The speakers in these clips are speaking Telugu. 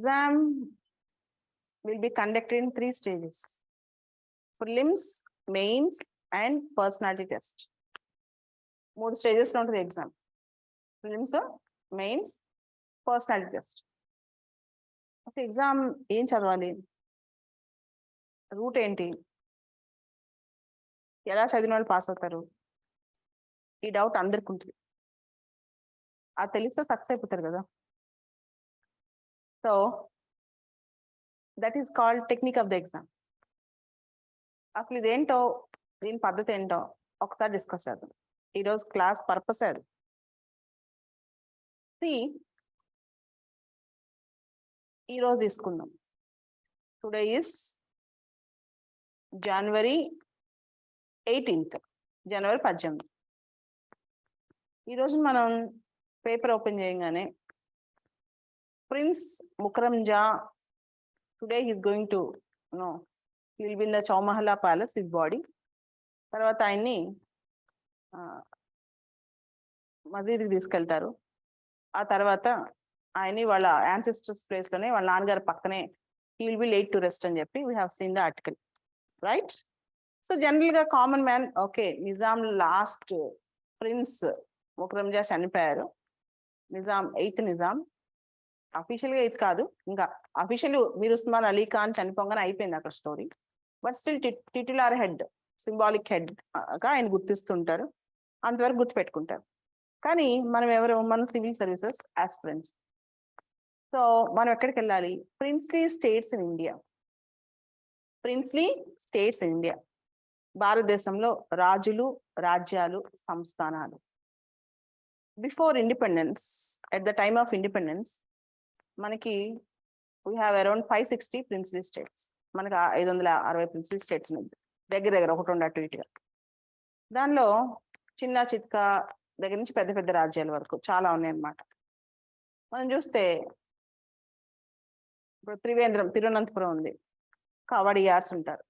exam will be conducted in 3 stages: prelims, mains, and personality test. 3 stages లో ఉంటుంది exam. Prelims, mains, personality test. Okay, exam ఏం చదవాలి, రూట్ ఏంటి, ఎలా చదివిన వాళ్ళు పాస్ అవుతారు, ఈ డౌట్ అందరికి ఉంటుంది. అది తెలిస్తే సక్సెస్ అయిపోతారు కదా. So that is called technique of the exam. అసలు ఇదేంటో, దీని పద్ధతి ఏంటో ఒకసారి డిస్కస్ చేద్దాం. ఈరోజు క్లాస్ పర్పస్ అది. ఈరోజు తీసుకుందాం. టుడే ఈస్ January 18th, జనవరి 18. ఈరోజు మనం పేపర్ ఓపెన్ చేయగానే prince Mukarram Jah today is going to will be in the Chowmahalla palace, his body. తర్వాత ఆయన్ని మసీద్కి తీసుకెళ్తారు. ఆ తర్వాత ఆయన్ని వాళ్ళ యాన్సిస్టర్స్ ప్లేస్లోనే, వాళ్ళ నాన్నగారి పక్కనే he will be laid to rest అని చెప్పి we have seen the article, right? So జనరల్గా common man, okay, Nizam last prince Mukarram Jah చనిపోయారు. నిజాం 8th నిజాం, అఫీషియల్గా 8th కాదు, ఇంకా అఫీషియల్ మీర్ ఉస్మాన్ అలీ ఖాన్ చనిపోగానే అయిపోయింది అక్కడ story. But still titular head, symbolic హెడ్గా ఆయన గుర్తిస్తుంటారు, అంతవరకు గుర్తుపెట్టుకుంటారు. కానీ మనం ఎవరు, మన సివిల్ సర్వీసెస్ ఆస్పిరెంట్స్. సో మనం ఎక్కడికి వెళ్ళాలి? Princely states in India. Princely states in India, భారతదేశంలో రాజులు, రాజ్యాలు, సంస్థానాలు. Before independence, at the time of independence, మనకి we have around 560 princely states. మనకు 560 ప్రిన్స్లీ స్టేట్స్ ఉంది, దగ్గర దగ్గర ఒకటి ఉండి అటు ఇటుగా. దానిలో చిన్న చిత్క దగ్గర నుంచి పెద్ద పెద్ద రాజ్యాల వరకు చాలా ఉన్నాయన్నమాట. మనం చూస్తే ఇప్పుడు త్రివేంద్రం, తిరువనంతపురం ఉంది, వడియార్స్ ఉంటారు.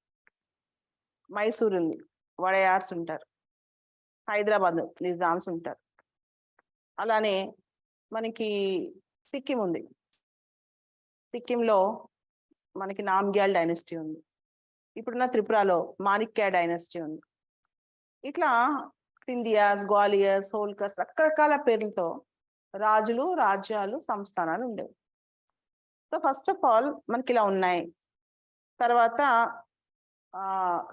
మైసూర్ ఉంది, వడయార్స్ ఉంటారు. హైదరాబాద్ నిజామ్స్ ఉంటారు. అలానే మనకి సిక్కిం ఉంది, సిక్కింలో మనకి నామ్గ్యాల్ డైనస్టీ ఉంది. ఇప్పుడున్న త్రిపురలో మాణిక్య డైనస్టీ ఉంది. ఇట్లా సింధియాస్, గ్వాలియర్స్, హోల్కర్స్, రకరకాల పేర్లతో రాజులు, రాజ్యాలు, సంస్థానాలు ఉండేవి. సో ఫస్ట్ ఆఫ్ ఆల్ మనకి ఇలా ఉన్నాయి. తర్వాత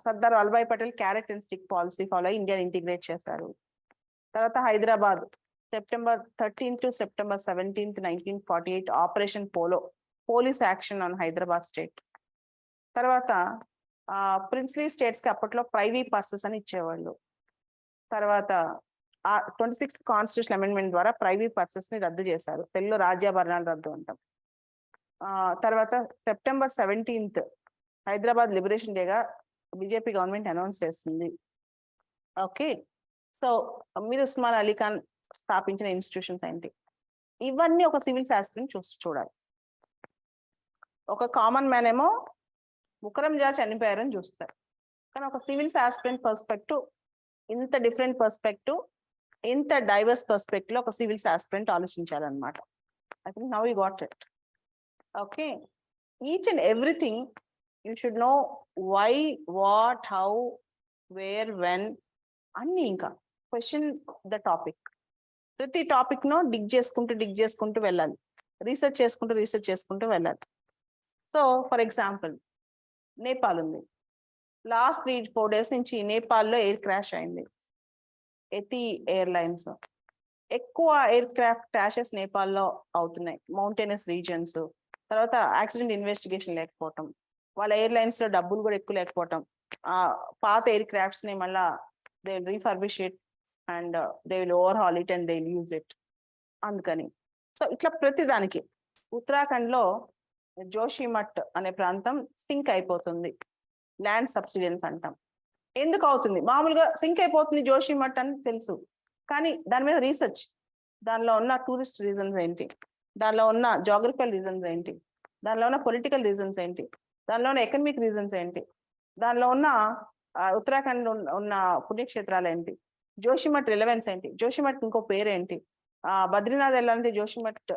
Sardar Vallabhbhai Patel carrot and stick policy follow అయ్యి ఇండియా ఇంటిగ్రేట్ చేశారు. తర్వాత Hyderabad September 13th to September 17th, 1948 operation polo, police action on Hyderabad state. తర్వాత ప్రిన్స్లీ స్టేట్స్కి అప్పట్లో ప్రైవీ పర్సెస్ అని ఇచ్చేవాళ్ళు. తర్వాత 26th కాన్స్టిట్యూషన్ అమెండ్మెంట్ ద్వారా ప్రైవీ పర్సెస్ని రద్దు చేశారు. తెలుగులో రాజ్యాభరణాలు రద్దు అంటాం. తర్వాత September 17th హైదరాబాద్ లిబరేషన్ డేగా బీజేపీ గవర్నమెంట్ అనౌన్స్ చేస్తుంది. ఓకే, సో మీర్ ఉస్మాన్ అలీ ఖాన్ స్థాపించిన ఇన్స్టిట్యూషన్స్ ఏంటి, ఇవన్నీ ఒక సివిల్ ఆస్పిరెంట్ చూడాలి. ఒక కామన్ మ్యాన్ ఏమో ముకరంజా చనిపోయారని చూస్తారు, కానీ ఒక సివిల్ ఆస్పిరెంట్ పర్స్పెక్టివ్, ఇంత డిఫరెంట్ పర్స్పెక్టివ్, ఇంత డైవర్స్ పర్స్పెక్టివ్ లో ఒక సివిల్ ఆస్పిరెంట్ ఆలోచించాలన్నమాట. I think now you got it. Okay, each and everything you should know why, what, how, where, when అన్ని. ఇంకా క్వశ్చన్ ద టాపిక్, ప్రతి టాపిక్ నో డిగ్ చేసుకుంటూ వెళ్ళాలి, రీసెర్చ్ చేసుకుంటూ వెళ్ళాలి. సో ఫర్ ఎగ్జాంపుల్ నేపాల్ ఉంది. లాస్ట్ 3-4 days నుంచి నేపాల్లో ఎయిర్ క్రాష్ అయింది. ఎతి ఎయిర్లైన్స్, ఎక్కువ ఎయిర్ క్రాఫ్ట్ క్రాషెస్ నేపాల్లో అవుతున్నాయి, మౌంటైనస్ రీజన్స్. తర్వాత యాక్సిడెంట్ ఇన్వెస్టిగేషన్ లేకపోవటం, వాళ్ళ ఎయిర్లైన్స్ లో డబ్బులు కూడా ఎక్కువ లేకపోవటం, పాత ఎయిర్ క్రాఫ్ట్స్ ని మళ్ళా they will refurbish it and they will overhaul it and they will use it. అందుకని సో ఇట్లా ప్రతిదానికి. ఉత్తరాఖండ్ లో జోషిమఠ్ అనే ప్రాంతం సింక్ అయిపోతుంది, ల్యాండ్ సబ్సిడెన్స్ అంటాం. ఎందుకు అవుతుంది? మామూలుగా సింక్ అయిపోతుంది జోషిమఠ్ అని తెలుసు, కానీ దాని మీద రీసెర్చ్, దానిలో ఉన్న టూరిస్ట్ రీజన్స్ ఏంటి, దానిలో ఉన్న జాగ్రఫికల్ రీజన్స్ ఏంటి, దానిలో ఉన్న పొలిటికల్ రీజన్స్ ఏంటి, దానిలో ఉన్న ఎకనమిక్ రీజన్స్ ఏంటి, దానిలో ఉన్న ఉత్తరాఖండ్ ఉన్న పుణ్యక్షేత్రాలు ఏంటి, జోషిమఠ్ రిలవెన్స్ ఏంటి, జోషిమఠ్ ఇంకో పేరేంటి, బద్రీనాథ్ వెళ్ళాలంటే జోషిమఠ్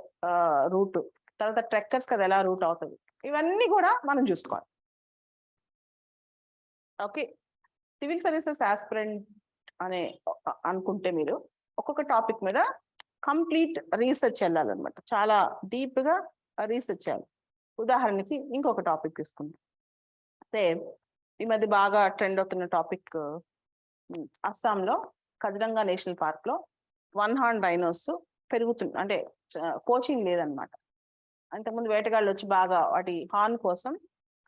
రూట్, తర్వాత ట్రెక్కర్స్ కదా ఎలా రూట్ అవుతుంది, ఇవన్నీ కూడా మనం చూసుకోవాలి. ఓకే, సివిల్ సర్వీసెస్ ఆస్పిరెంట్ అనే అనుకుంటే మీరు ఒక్కొక్క టాపిక్ మీద కంప్లీట్ రీసెర్చ్ వెళ్ళాలన్నమాట, చాలా డీప్ గా రీసెర్చ్ చేయాలి. ఉదాహరణకి ఇంకొక టాపిక్ తీసుకుందాం. అయితే ఈ మధ్య బాగా ట్రెండ్ అవుతున్న టాపిక్, అస్సాంలో కజిరంగా నేషనల్ పార్క్ లో 1 హార్న్ రైనోస్ పెరుగుతుంది, అంటే కోచింగ్ లేదనమాట. అంతకుముందు వేటగాళ్ళు వచ్చి బాగా వాటి హార్న్ కోసం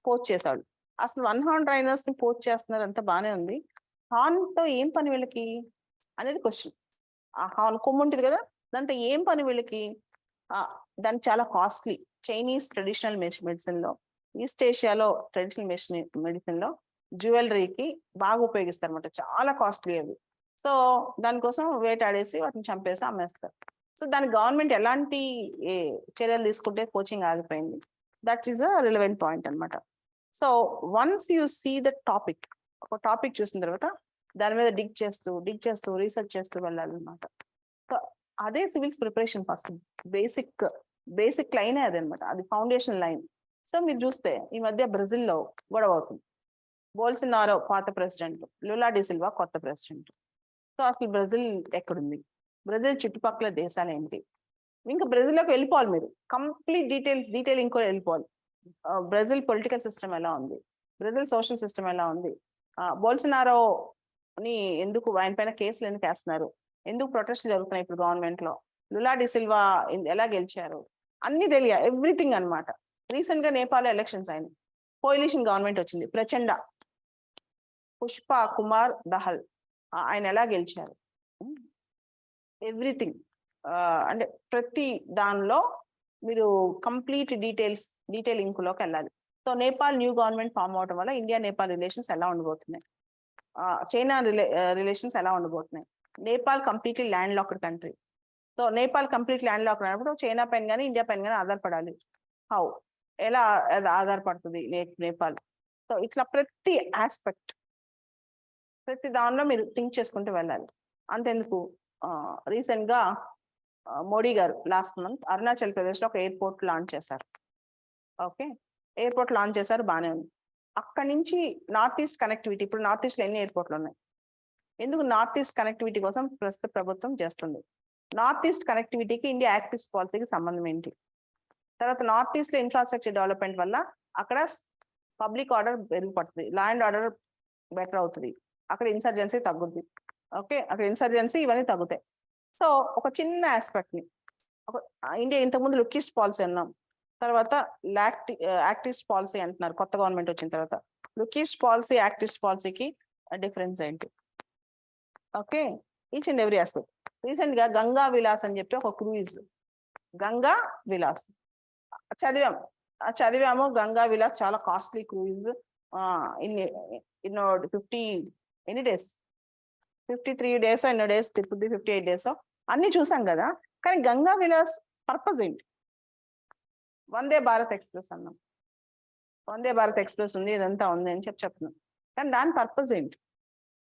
పోచ్ చేశాడు. అసలు 1 హార్న్ రైనోస్ ని పోచ్ చేస్తున్నారు, అంతా బానే ఉంది. హార్న్ తో ఏం పని వీళ్ళకి అనేది క్వశ్చన్. ఆ హార్న్ కొమ్ము ఉంటుంది కదా, దాంతో ఏం పని వీళ్ళకి? దానికి చాలా కాస్ట్లీ. చైనీస్ ట్రెడిషనల్ మెడిసిన్ లో, ఈస్ట్ ఏషియాలో ట్రెడిషనల్ మెడిసిన్ లో జ్యువెలరీకి బాగా ఉపయోగిస్తారు అనమాట, చాలా కాస్ట్లీ అవి. సో దానికోసం వేటాడేసి వాటిని చంపేసి అమ్మేస్తారు. సో దానికి గవర్నమెంట్ ఎలాంటి చర్యలు తీసుకుంటే కోచింగ్ ఆగిపోయింది? That is a relevant point అనమాట. So once you see the topic, ఒక టాపిక్ చూసిన తర్వాత దాని మీద డిగ్ చేస్తూ రీసెర్చ్ చేస్తూ వెళ్ళాలన్నమాట. సో అదే సివిల్స్ ప్రిపరేషన్. ఫస్ట్ బేసిక్ లైనే అదనమాట, అది ఫౌండేషన్ లైన్. సో మీరు చూస్తే ఈ మధ్య బ్రెజిల్లో గొడవ అవుతుంది. బోల్సనారో పాత ప్రెసిడెంట్, లులా డి సిల్వా కొత్త ప్రెసిడెంట్. సో అసలు బ్రెజిల్ ఎక్కడుంది, బ్రెజిల్ చుట్టుపక్కల దేశాలు ఏంటి? ఇంకా బ్రెజిల్లోకి వెళ్ళిపోవాలి మీరు, కంప్లీట్ డీటెయిలింగ్ కూడా వెళ్ళిపోవాలి. బ్రెజిల్ పొలిటికల్ సిస్టమ్ ఎలా ఉంది, బ్రెజిల్ సోషల్ సిస్టమ్ ఎలా ఉంది, బోల్సనారోని ఎందుకు, ఆయన పైన కేసులు ఎందుకు వేస్తున్నారు, ఎందుకు ప్రొటెస్ట్ జరుగుతున్నాయి ఇప్పుడు గవర్నమెంట్ లో, లులా డి సిల్వా ఎలా గెలిచారు, అన్ని తెలియాలి, ఎవ్రీథింగ్ అనమాట. రీసెంట్ గా నేపాల్ ఎలక్షన్స్ అయినాయి, కోయిలిషన్ గవర్నమెంట్ వచ్చింది, ప్రచండ, పుష్ప కుమార్ దహల్, ఆయన ఎలా గెలిచారు, ఎవ్రీథింగ్. అంటే ప్రతి దానిలో మీరు కంప్లీట్ డీటెయిలింగ్ లోకి వెళ్ళాలి. So Nepal new government form అవడం వల్ల ఇండియా నేపాల్ రిలేషన్స్ ఎలా ఉండబోతున్నాయి, చైనా రిలేషన్స్ ఎలా ఉండబోతున్నాయి. Nepal completely land locked country. So Nepal complete land locked అయినప్పుడు చైనా పైన కానీ ఇండియా పైన కానీ ఆధారపడాలి. హౌ, ఎలా ఆధారపడుతుంది నేపాల్? సో ఇట్లా ప్రతి ఆస్పెక్ట్, ప్రతి దానిలో మీరు థింక్ చేసుకుంటూ వెళ్ళాలి. అంతెందుకు, రీసెంట్ గా మోడీ గారు లాస్ట్ మంత్ అరుణాచల్ ప్రదేశ్ లో ఒక ఎయిర్పోర్ట్ లాంచ్ చేశారు. ఓకే, ఎయిర్పోర్ట్ లాంచ్ చేశారు, బాగానే ఉంది. అక్కడి నుంచి నార్త్ ఈస్ట్ కనెక్టివిటీ, ఇప్పుడు నార్త్ ఈస్ట్ లో ఎన్ని ఎయిర్పోర్ట్లు ఉన్నాయి? ఎందుకు నార్త్ ఈస్ట్ కనెక్టివిటీ కోసం ప్రస్తుత ప్రభుత్వం చేస్తుంది. నార్త్ ఈస్ట్ కనెక్టివిటీకి ఇండియా యాక్ట్ ఈస్ట్ పాలసీకి సంబంధం ఏంటి? తర్వాత నార్త్ ఈస్ట్ లో ఇన్ఫ్రాస్ట్రక్చర్ డెవలప్మెంట్ వల్ల అక్కడ పబ్లిక్ ఆర్డర్ మెరుగుపడుతుంది, లా అండ్ ఆర్డర్ బెటర్ అవుతుంది, అక్కడ ఇన్సర్జెన్సీ తగ్గుద్ది. ఓకే, అక్కడ ఇన్సర్జెన్సీ ఇవన్నీ తగ్గుతాయి. సో ఒక చిన్న ఆస్పెక్ట్ ని, ఇండియా ఇంతకుముందు లుకిస్ట్ పాలసీ అన్నాం, తర్వాత యాక్టిస్ట్ పాలసీ అంటున్నారు కొత్త గవర్నమెంట్ వచ్చిన తర్వాత. లుకిస్ట్ పాలసీ, యాక్టిస్ట్ పాలసీకి డిఫరెన్స్ ఏంటి? Okay, each and every aspect. Recent గా గంగా విలాస్ అని చెప్పి ఒక క్రూయిజ్, గంగా విలాస్ చదివాము. గంగా విలాస్ చాలా కాస్ట్లీ క్రూయిజ్, ఇన్నో 53 days ఎన్నో డేస్ తిప్పుద్ది, 58 days అన్ని చూసాం కదా. కానీ గంగా విలాస్ పర్పస్ ఏంటి? వందే భారత్ ఎక్స్ప్రెస్ అన్నాం, వందే భారత్ ఎక్స్ప్రెస్ ఉంది, ఇదంతా ఉంది అని చెప్తున్నాం, కానీ దాని పర్పస్ ఏంటి?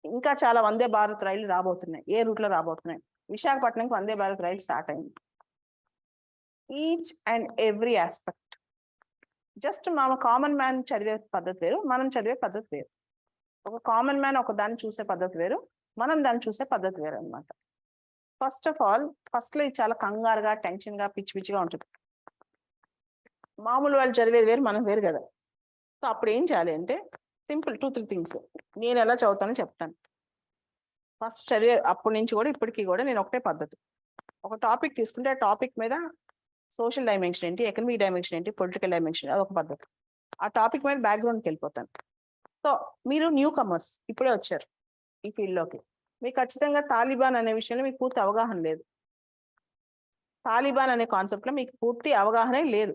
ఇంకా చాలా వందే భారత్ రైళ్లు రాబోతున్నాయి. ఏ రూట్ లో రాబోతున్నాయి? విశాఖపట్నంకి వందే భారత్ రైలు స్టార్ట్ అయింది. Each and every aspect, just మన కామన్ మ్యాన్ చదివే పద్ధతి వేరు, మనం చదివే పద్ధతి వేరు. ఒక కామన్ మ్యాన్ ఒక దాన్ని చూసే పద్ధతి వేరు, మనం దాన్ని చూసే పద్ధతి వేరు అనమాట. ఫస్ట్ ఆఫ్ ఆల్, ఫస్ట్ లో ఇది చాలా కంగారుగా, టెన్షన్ గా, పిచ్చిగా ఉంటుంది. మామూలు వాళ్ళు చదివేది వేరు, మనం వేరు కదా. సో అప్పుడు ఏం చేయాలి అంటే సింపుల్ 2-3 థింగ్స్ నేను ఎలా చదువుతానో చెప్తాను. ఫస్ట్ చదివే అప్పటి నుంచి కూడా ఇప్పటికీ కూడా నేను ఒకటే పద్ధతి, ఒక టాపిక్ తీసుకుంటే ఆ టాపిక్ మీద సోషల్ డైమెన్షన్ ఏంటి, ఎకనమిక్ డైమెన్షన్ ఏంటి, పొలిటికల్ డైమెన్షన్, అదొక పద్ధతి. ఆ టాపిక్ మీద బ్యాక్గ్రౌండ్కి వెళ్ళిపోతాను. సో మీరు న్యూ కమర్స్, ఇప్పుడే వచ్చారు ఈ ఫీల్డ్లోకి, మీకు ఖచ్చితంగా తాలిబాన్ అనే విషయంలో మీకు పూర్తి అవగాహన లేదు. తాలిబాన్ అనే కాన్సెప్ట్ లో మీకు పూర్తి అవగాహనే లేదు.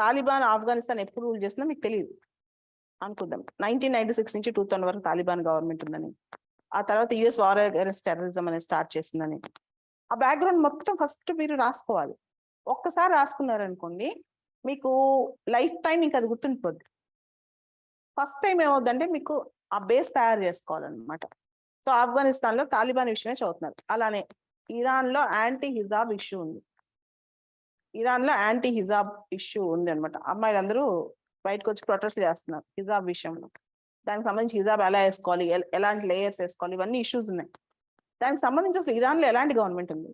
తాలిబాన్ ఆఫ్ఘనిస్తాన్ ఎప్పుడు రూల్ చేస్తుందో మీకు తెలియదు అనుకుందాం. 1996 నుంచి 2000 వరకు తాలిబాన్ గవర్నమెంట్ ఉందని, ఆ తర్వాత యుఎస్ వార్ అగైన్స్ట్ టెర్రరిజం అనేది స్టార్ట్ చేసిందని, ఆ బ్యాక్గ్రౌండ్ మొత్తం ఫస్ట్ మీరు రాసుకోవాలి. ఒక్కసారి రాసుకున్నారనుకోండి, మీకు లైఫ్ టైం ఇంకా అది గుర్తుండిపోద్ది. ఫస్ట్ టైం ఏమవుద్దంటే మీకు ఆ బేస్ తయారు చేసుకోవాలన్నమాట. సో ఆఫ్ఘనిస్తాన్ లో తాలిబాన్ విషయమే చదువుతున్నారు. అలానే ఇరాన్ లో యాంటీ హిజాబ్ ఇష్యూ ఉంది. ఇరాన్ లో యాంటీ హిజాబ్ ఇష్యూ ఉంది అనమాట. అమ్మాయిలందరూ బయటకు వచ్చి ప్రొటెస్ట్ చేస్తున్నారు హిజాబ్ విషయంలో. దానికి సంబంధించి హిజాబ్ ఎలా వేసుకోవాలి, ఎలాంటి లేయర్స్ వేసుకోవాలి, ఇవన్నీ ఇష్యూస్ ఉన్నాయి. దానికి సంబంధించి అసలు ఇరాన్ లో ఎలాంటి గవర్నమెంట్ ఉంది,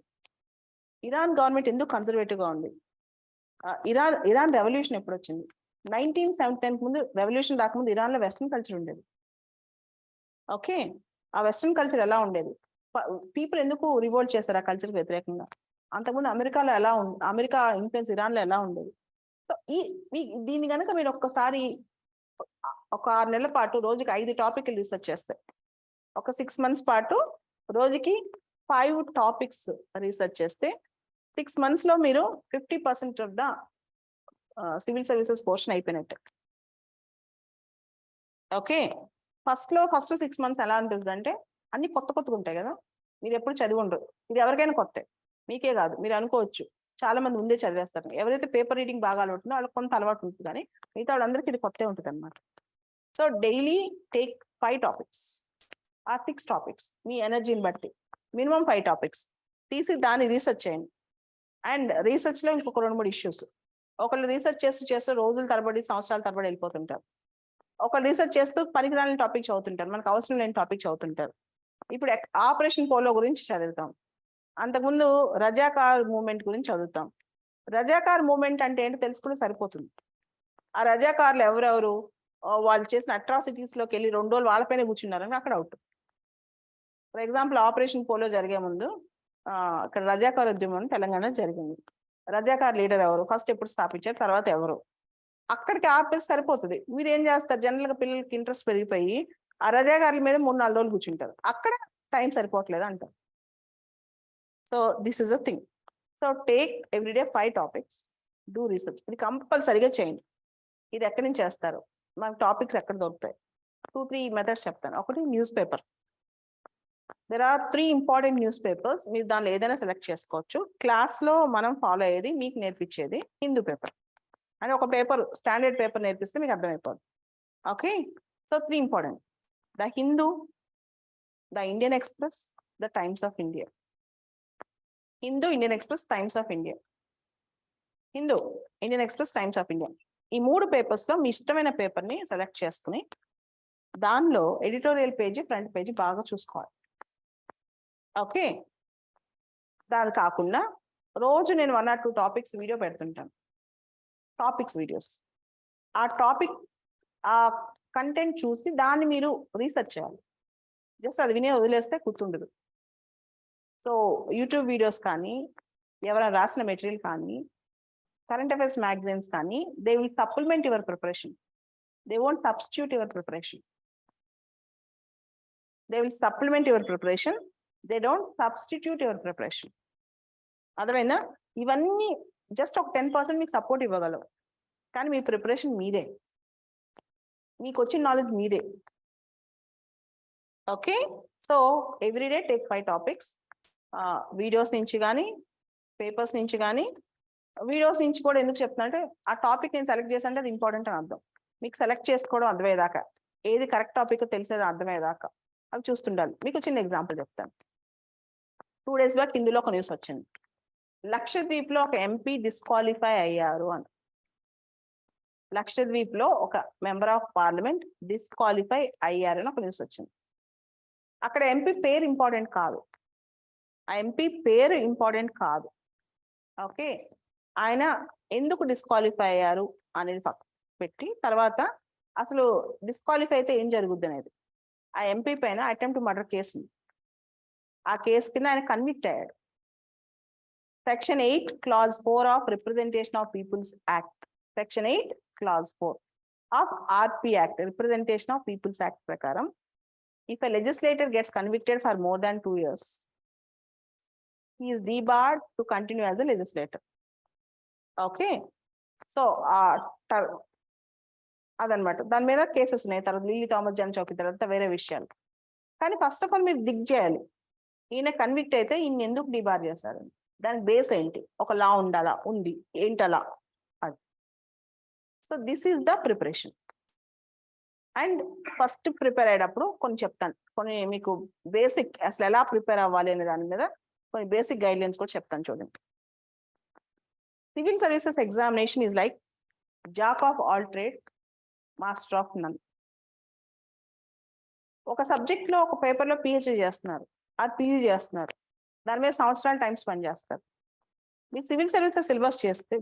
ఇరాన్ గవర్నమెంట్ ఎందుకు కన్సర్వేటివ్ గా ఉంది, ఇరాన్ రెవల్యూషన్ ఎప్పుడు వచ్చింది, 1979 ముందు రెవల్యూషన్ రాకముందు ఇరాన్ లో వెస్ట్రన్ కల్చర్ ఉండేది. ఓకే, ఆ వెస్ట్రన్ కల్చర్ ఎలా ఉండేది, పీపుల్ ఎందుకు రివోల్ట్ చేశారు ఆ కల్చర్కి వ్యతిరేకంగా, అంతకుముందు అమెరికాలో ఎలా అమెరికా ఇన్ఫ్లుయెన్స్ ఇరాన్ లో ఎలా ఉండేది. సో దీన్ని కనుక మీరు ఒక్కసారి ఒక 6 నెలల పాటు రోజుకి 5 టాపిక్లు రీసెర్చ్ చేస్తే, ఒక 6 months పాటు రోజుకి 5 టాపిక్స్ రీసెర్చ్ చేస్తే 6 months లో మీరు 50% of the civil services portion అయిపోయినట్టు. ఓకే, ఫస్ట్ 6 months ఎలా ఉంటుంది అంటే అన్ని కొత్తగా ఉంటాయి కదా, మీరు ఎప్పుడు చదివి ఉండరు, ఇది ఎవరికైనా కొత్త, మీకే కాదు. మీరు అనుకోవచ్చు చాలా మంది ముందే చదివేస్తారు, ఎవరైతే పేపర్ రీడింగ్ బాగా అలవాటు ఉందో వాళ్ళకి కొంత అలవాటు ఉంటుంది, కానీ మిగతా వాళ్ళందరికీ ఇది కొత్త ఉంటుంది అనమాట. సో డైలీ టేక్ 5 టాపిక్స్ ఆ 6 టాపిక్స్ మీ ఎనర్జీని బట్టి మినిమం 5 టాపిక్స్ తీసి దాన్ని రీసెర్చ్ చేయండి. అండ్ రీసెర్చ్ లో ఇంకొక 2-3 ఇష్యూస్. ఒకళ్ళు రీసెర్చ్ చేస్తూ రోజుల తరబడి సంవత్సరాల తరబడి వెళ్ళిపోతుంటారు, ఒకళ్ళు రీసెర్చ్ చేస్తూ పనికిరాని టాపిక్ చదువుతుంటారు, మనకు అవసరం లేని టాపిక్ చదువుతుంటారు. ఇప్పుడు ఆపరేషన్ పోలో గురించి చదువుతాం, అంతకుముందు రజాకార్ మూవ్మెంట్ గురించి చదువుతాం. రజాకార్ మూవ్మెంట్ అంటే ఏంటో తెలుసుకుంటే సరిపోతుంది. ఆ రజాకార్లు ఎవరెవరు, వాళ్ళు చేసిన అట్రాసిటీస్ లోకి వెళ్ళి 2 రోజులు వాళ్ళపైన కూర్చున్నారని అక్కడ out. For example operation polo జరిగే ముందు అక్కడ రజాకార్ ఉద్యమం తెలంగాణ జరిగింది. రజాకార్ లీడర్ ఎవరు, ఫస్ట్ ఎప్పుడు స్థాపించారు, తర్వాత ఎవరు, అక్కడికి ఆపేసి సరిపోతుంది. మీరు ఏం చేస్తారు, జనరల్ గా పిల్లలకి ఇంట్రెస్ట్ పెరిగిపోయి ఆ రజాకార్ల మీద 3-4 రోజులు కూర్చుంటారు, అక్కడ టైం సరిపోవట్లేదు అంటారు. So this is a thing. So take everyday 5 topics, do research. ఇది కంపల్సరీగా చేయండి. ఇది ఎక్కడి నుంచి చేస్తారు, మనకు టాపిక్స్ ఎక్కడ దొరుకుతాయి, 2-3 మెథడ్స్ చెప్తాను. ఒకటి newspaper. There are 3 important newspapers, మీరు దానిలో ఏదైనా సెలెక్ట్ చేసుకోవచ్చు. క్లాస్ లో మనం ఫాలో అయ్యేది, మీకు నేర్పించేది హిందూ పేపర్ అని ఒక పేపర్, స్టాండర్డ్ పేపర్ నేర్పిస్తే మీకు అర్థమైపోతుంది. Okay, so 3 important: the Hindu, the Indian express, the times of India. Hindu, Indian express, times of India. Hindu, Indian express, times of India. ఈ 3 పేపర్స్ లో మీ ఇష్టమైన పేపర్ ని సెలెక్ట్ చేసుకుని దానిలో ఎడిటోరియల్ పేజీ, ఫ్రంట్ పేజీ బాగా చూసుకోవాలి. ఓకే, దాని కాకుండా రోజు నేను 1 or 2 టాపిక్స్ వీడియో పెడుతుంటాను, టాపిక్స్ వీడియోస్. ఆ టాపిక్, ఆ కంటెంట్ చూసి దాన్ని మీరు రీసెర్చ్ చేయాలి. జస్ట్ అది వినే వదిలేస్తే గుర్తుండదు. సో యూట్యూబ్ వీడియోస్ కానీ, ఎవరైనా రాసిన మెటీరియల్ కానీ, కరెంట్ అఫైర్స్ మ్యాగజైన్స్ కానీ, they will supplement your preparation, they won't substitute your preparation. They will supplement your preparation, they don't substitute your preparation. అర్థమైందా? ఇవన్నీ జస్ట్ ఒక 10% మీకు సపోర్ట్ ఇవ్వగలవు, కానీ మీ ప్రిపరేషన్ మీదే, మీకు వచ్చిన నాలెడ్జ్ మీదే. Okay, so everyday take 5 topics. Videos నుంచి కానీ, పేపర్స్ నుంచి కానీ. వీడియోస్ నుంచి కూడా ఎందుకు చెప్తున్నా అంటే, ఆ టాపిక్ నేను సెలెక్ట్ చేశానంటే అది ఇంపార్టెంట్ అని అర్థం. మీకు సెలెక్ట్ చేసుకోవడం అర్థమయ్యేదాకా, ఏది కరెక్ట్ టాపిక్ తెలిసేది అర్థమయ్యేదాకా అవి చూస్తుండాలి. మీకు చిన్న ఎగ్జాంపుల్ చెప్తాను. 2 days బ్యాక్ ఇందులో ఒక న్యూస్ వచ్చింది, లక్షద్వీప్ లో ఒక ఎంపీ డిస్క్వాలిఫై అయ్యారు అని. లక్షద్వీప్ లో ఒక మెంబర్ ఆఫ్ పార్లమెంట్ డిస్క్వాలిఫై అయ్యారని ఒక న్యూస్ వచ్చింది. అక్కడ ఎంపీ పేరు ఇంపార్టెంట్ కాదు, ఆ ఎంపీ పేరు ఇంపార్టెంట్ కాదు. ఓకే, ఆయన ఎందుకు డిస్క్వాలిఫై అయ్యారు అనేది పక్కన పెట్టి, తర్వాత అసలు డిస్క్వాలిఫై అయితే ఏం జరుగుద్ది అనేది. ఆ ఎంపీ పైన అటెంప్ట్ మర్డర్ కేసు, ఆ కేసు కింద ఆయన కన్విక్ట్ అయ్యాడు. Section 8 Clause 4 of Representation of People's Act, Section 8 Clause 4 of RP Act, Representation of People's Act ప్రకారం, if a legislator gets convicted for more than 2 years, he is debarred to continue as a legislator. Okay, so అదనమాట. దాని మీద కేసెస్ ఉన్నాయి. తర్వాత లిల్లీ థామస్ జన్ చౌకీ, తర్వాత వేరే విషయాలు. కానీ ఫస్ట్ ఆఫ్ ఆల్ మీరు దిగ్ చేయాలి, ఈయన కన్విక్ట్ అయితే ఈయన ఎందుకు డిబార్ చేస్తారు, దానికి బేస్ ఏంటి, ఒక లా ఉండాలా, ఉంది ఏంటలా అది. So this is the preparation. And first prepare అయ్యేటప్పుడు కొన్ని చెప్తాను, కొన్ని మీకు బేసిక్ అసలు ఎలా ప్రిపేర్ అవ్వాలి అనే దాని మీద కొన్ని బేసిక్ గైడ్లైన్స్ కూడా చెప్తాను చూడండి. Civil services examination is like jack of all trade, master of none. ఒక సబ్జెక్ట్ లో ఒక పేపర్ లో పిహెచ్డి చేస్తున్నారు, అది పీజీ చేస్తున్నారు, దాని మీద సంవత్సరాలు టైం స్పెండ్ చేస్తారు. మీ సివిల్ సర్వీసెస్ సిలబస్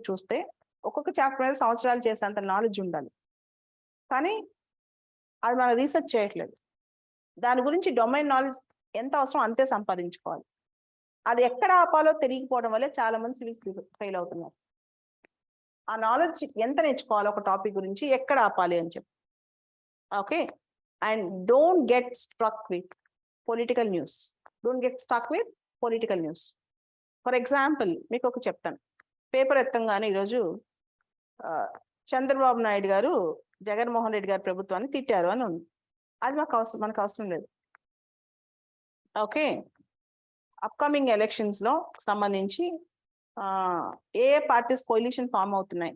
చూస్తే ఒక్కొక్క చాప్టర్ మీద సంవత్సరాలు చేసేంత నాలెడ్జ్ ఉండాలి, కానీ అది మనం రీసెర్చ్ చేయట్లేదు. దాని గురించి డొమైన్ నాలెడ్జ్ ఎంత అవసరం అంతే సంపాదించుకోవాలి. అది ఎక్కడ ఆపాలో తెలియకపోవడం వల్లే చాలా మంది సివిల్స్ ఫెయిల్ అవుతున్నారు. ఆ నాలెడ్జ్ ఎంత నేర్చుకోవాలి ఒక టాపిక్ గురించి, ఎక్కడ ఆపాలి అని చెప్పి. Okay, and don't get struck with political news. Don't get struck with political news. For example మీకు ఒక చెప్తాను. పేపర్ ఎత్తంగానే ఈరోజు చంద్రబాబు నాయుడు గారు జగన్మోహన్ రెడ్డి గారి ప్రభుత్వాన్ని తిట్టారు అని ఉంది. అది మనకు అవసరం లేదు. ఓకే, అప్కమింగ్ ఎలక్షన్స్ లో సంబంధించి ఏ పార్టీస్ కోalition ఫామ్ అవుతున్నాయి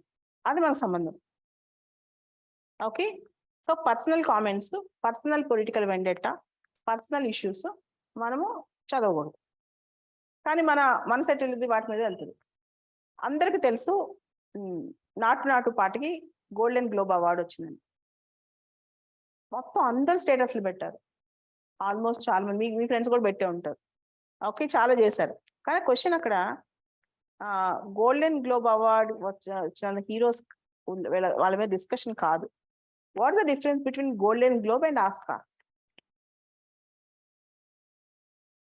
అది మనకు సంబంధం. Okay, so personal comments, personal political వెండెట్టా, personal issues మనము చదవకూడదు. కానీ మన సెటిల్ వాటి మీద వెళ్తుంది. అందరికీ తెలుసు నాటు పార్టీకి గోల్డెన్ గ్లోబ్ అవార్డు వచ్చిందని. మొత్తం అందరు స్టేటస్లు పెట్టారు, ఆల్మోస్ట్ చాలా మంది మీ ఫ్రెండ్స్ కూడా పెట్టే ఉంటారు. ఓకే, చాలా చేశారు. కానీ క్వశ్చన్ అక్కడ గోల్డెన్ గ్లోబ్ అవార్డ్ వచ్చిన హీరోస్ వాళ్ళ మీద డిస్కషన్ కాదు. What the difference between Golden Globe and Oscar?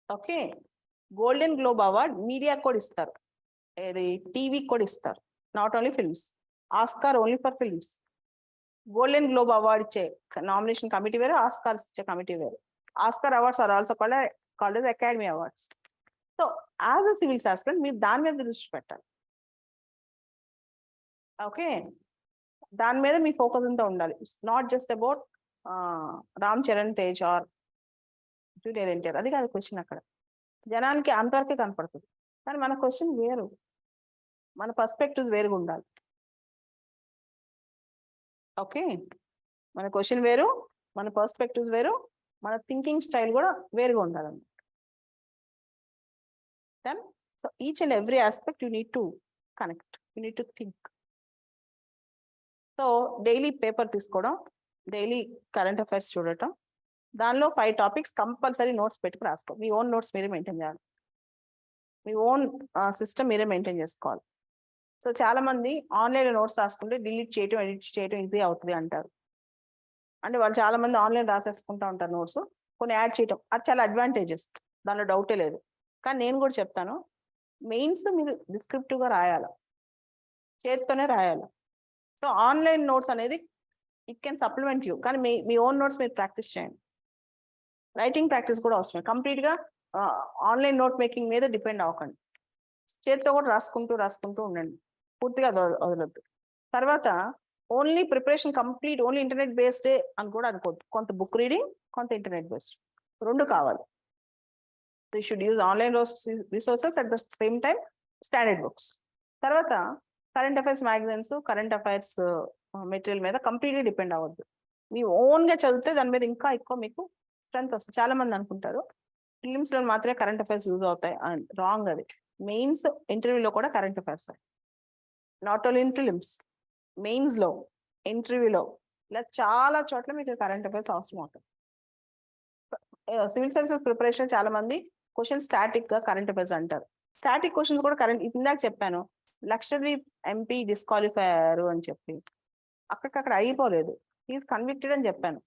Okay, Golden Globe award media కూడా ఇస్తారు, టీవీకి కూడా ఇస్తారు, not only films. Oscar only for films. Golden Globe award ఇచ్చే నామినేషన్ కమిటీ వేరు, ఆస్కార్ ఇచ్చే కమిటీ వేరు. Oscar awards are also called as Academy awards. So as a civil aspirant మీరు దాని మీద దృష్టి పెట్టాలి. ఓకే, దాని మీద మీ ఫోకస్ అంతా ఉండాలి. It's not just about Ram Charan Tej or junior NTR. అది కాదు క్వశ్చన్. అక్కడ జనానికి అంతవరకే కనపడుతుంది, కానీ మన క్వశ్చన్ వేరు, మన పర్స్పెక్టివ్ వేరుగా ఉండాలి. ఓకే, మన క్వశ్చన్ వేరు, మన పర్స్పెక్టివ్స్ వేరు, మన థింకింగ్ స్టైల్ కూడా వేరుగా ఉండాలన్నమాట. Then so each and every aspect you need to connect, you need to think. So daily paper తీసుకోవడం, డైలీ కరెంట్ అఫైర్స్ చూడటం, దానిలో 5 టాపిక్స్ కంపల్సరీ నోట్స్ పెట్టుకుని రాసుకో. మీ ఓన్ నోట్స్ మీరే మెయింటైన్ చేయాలి, మీ ఓన్ సిస్టమ్ మీరే మెయింటైన్ చేసుకోవాలి. సో చాలా మంది ఆన్లైన్లో నోట్స్ రాసుకుంటే డిలీట్ చేయటం, ఎడిట్ చేయటం ఈజీ అవుతుంది అంటారు. అంటే వాళ్ళు చాలా మంది ఆన్లైన్ రాసేసుకుంటూ ఉంటారు నోట్స్, కొన్ని యాడ్ చేయటం, అది చాలా అడ్వాంటేజెస్, దానిలో డౌటే లేదు. కానీ నేను కూడా చెప్తాను, మెయిన్స్ మీరు డిస్క్రిప్టివ్గా రాయాలి, చేతితోనే రాయాలి. సో ఆన్లైన్ నోట్స్ అనేది ఇట్ కెన్ సప్లిమెంట్ యూ, కానీ మీ ఓన్ నోట్స్ మీరు ప్రాక్టీస్ చేయండి. రైటింగ్ ప్రాక్టీస్ కూడా అవసరమే. కంప్లీట్గా ఆన్లైన్ నోట్ మేకింగ్ మీద డిపెండ్ అవ్వకండి, చేతితో కూడా రాసుకుంటూ ఉండండి, పూర్తిగా వదలొద్దు. తర్వాత only preparation complete only internet బేస్డే అని కూడా అనుకోవద్దు. కొంత బుక్ రీడింగ్, కొంత ఇంటర్నెట్ బేస్డ్, రెండు కావాలి. You should use online resources at the same time standard books. తర్వాత current affairs magazines, current affairs material మీద కంప్లీట్లీ డిపెండ్ అవ్వద్దు. మీ ఓన్గా చదివితే దాని మీద ఇంకా ఎక్కువ మీకు స్ట్రెంత్ వస్తుంది. చాలా మంది అనుకుంటారు ఫిలిమ్స్లో మాత్రమే కరెంట్ అఫైర్స్ యూజ్ అవుతాయి అని. రాంగ్. అది మెయిన్స్ ఇంటర్వ్యూలో కూడా current affairs, not only in prelims, మెయిన్స్లో, ఇంటర్వ్యూలో, ఇలా చాలా చోట్ల మీకు కరెంట్ అఫైర్స్ అవసరం అవుతుంది. సివిల్ సర్వీసెస్ ప్రిపరేషన్ చాలా మంది క్వశ్చన్ స్టాటిక్ గా కరెంట్ అఫైర్స్ అంటారు. స్టాటిక్ క్వశ్చన్స్ కూడా కరెంట్, ఇందాక చెప్పాను లక్షద్వీప్ ఎంపీ డిస్క్వాలిఫై అయ్యారు అని చెప్పి, అక్కడికక్కడ అయిపోలేదు, ఈజ్ కన్విక్టెడ్ అని చెప్పాను.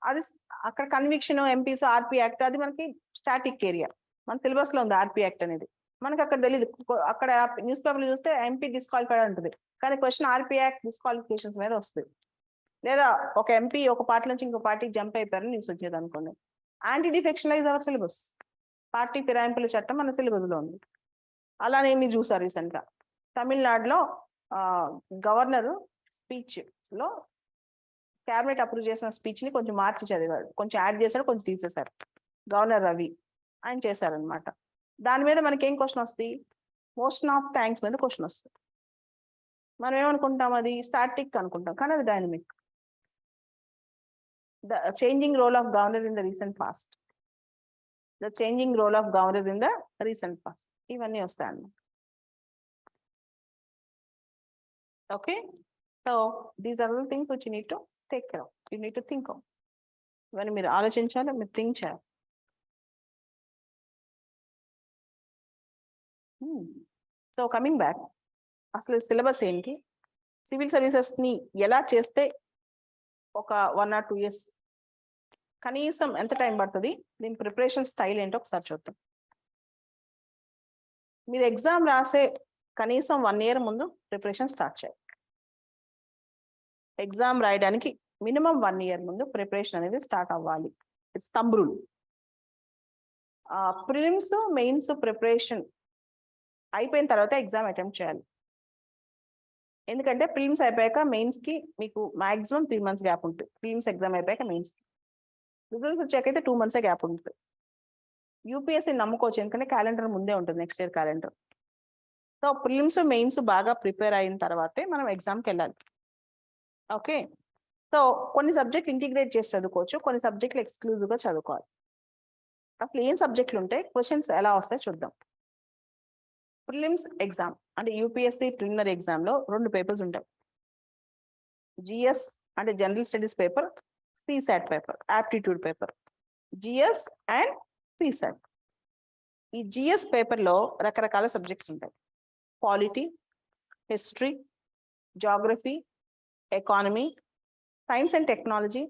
అది అక్కడ కన్విక్షన్, ఎంపీస్, ఆర్పీ యాక్ట్, అది మనకి స్టాటిక్ ఏరియా, మన సిలబస్ లో ఉంది ఆర్పీ యాక్ట్ అనేది. మనకి అక్కడ తెలియదు, అక్కడ న్యూస్ పేపర్లు చూస్తే ఎంపీ డిస్క్వాలిఫైడ్ ఉంటుంది, కానీ క్వశ్చన్ ఆర్పీ యాక్ట్ డిస్క్వాలిఫికేషన్స్ మీద వస్తుంది. లేదా ఒక ఎంపీ ఒక పార్టీ నుంచి ఇంకో పార్టీకి జంప్ అయిపోయారని న్యూస్ వచ్చేది అనుకోండి. Anti defection is our syllabus, party ఫిరాయింపుల చట్టం మన సిలబస్ లో ఉంది. అలానే మీరు చూసారు రీసెంట్ గా తమిళనాడులో గవర్నర్ స్పీచ్ లో క్యాబినెట్ అప్రూవ్ చేసిన స్పీచ్ ని కొంచెం మార్చి చదివాడు, కొంచెం యాడ్ చేశాడు, కొంచెం తీసేశారు. గవర్నర్ రవి ఆయన చేశారనమాట. దాని మీద మనకి ఏం క్వశ్చన్ వస్తుంది? మోషన్ ఆఫ్ థ్యాంక్స్ మీద క్వశ్చన్ వస్తుంది. మనం ఏమనుకుంటాం, అది స్టాటిక్ అనుకుంటాం, కానీ అది dynamic. The changing role of governor in the recent past. The changing role of governor in the recent past. ఇవన్నీ వస్తాయండి. Okay, so these are the things which you need to take care of, you need to think of. ఇవన్నీ మీరు ఆలోచించాలి, మీరు థింక్ చేయాలి. సో కమింగ్ బ్యాక్, అసలు సిలబస్ ఏంటి, సివిల్ సర్వీసెస్ ని ఎలా చేస్తే ఒక 1 or 2 years కనీసం ఎంత టైం పడుతుంది, దీని ప్రిపరేషన్ స్టైల్ ఏంటో ఒకసారి చూద్దాం. మీరు ఎగ్జామ్ రాసే కనీసం 1 year ముందు ప్రిపరేషన్ స్టార్ట్ చేయాలి. ఎగ్జామ్ రాయడానికి మినిమం 1 year ముందు ప్రిపరేషన్ అనేది స్టార్ట్ అవ్వాలి. It's thumb rule. Prelims mains preparation అయిపోయిన తర్వాత ఎగ్జామ్ అటెంప్ట్ చేయాలి. ఎందుకంటే ప్రిలిమ్స్ అయిపోయాక మెయిన్స్ కి మీకు మాక్సిమం 3 months గ్యాప్ ఉంటుంది. ప్రిలిమ్స్ ఎగ్జామ్ అయిపోయాక మెయిన్స్ కి రిజల్ట్స్ వచ్చాకైతే 2 months గ్యాప్ ఉంటుంది. యూపీఎస్సీ నమ్ముకోవచ్చు, ఎందుకంటే క్యాలెండర్ ముందే ఉంటుంది, next year calendar. So prelims mains బాగా ప్రిపేర్ అయిన తర్వాతే మనం ఎగ్జామ్కి వెళ్ళాలి. ఓకే, సో కొన్ని సబ్జెక్టులు ఇంటిగ్రేట్ చేసి చదువుకోవచ్చు, కొన్ని సబ్జెక్టులు ఎక్స్క్లూజివ్గా చదువుకోవాలి. అసలు ఏం సబ్జెక్టులు ఉంటాయి, క్వశ్చన్స్ ఎలా వస్తాయి చూద్దాం. ప్రిలిమ్స్ ఎగ్జామ్ అంటే యూపీఎస్సీ ప్రిలిమినరీ ఎగ్జామ్లో 2 పేపర్స్ ఉంటాయి. జిఎస్ అంటే general studies paper, CSAT paper, aptitude paper. GS and CSAT. ఈ జిఎస్ పేపర్లో రకరకాల సబ్జెక్ట్స్ ఉంటాయి. Polity, history, geography, economy, science and technology,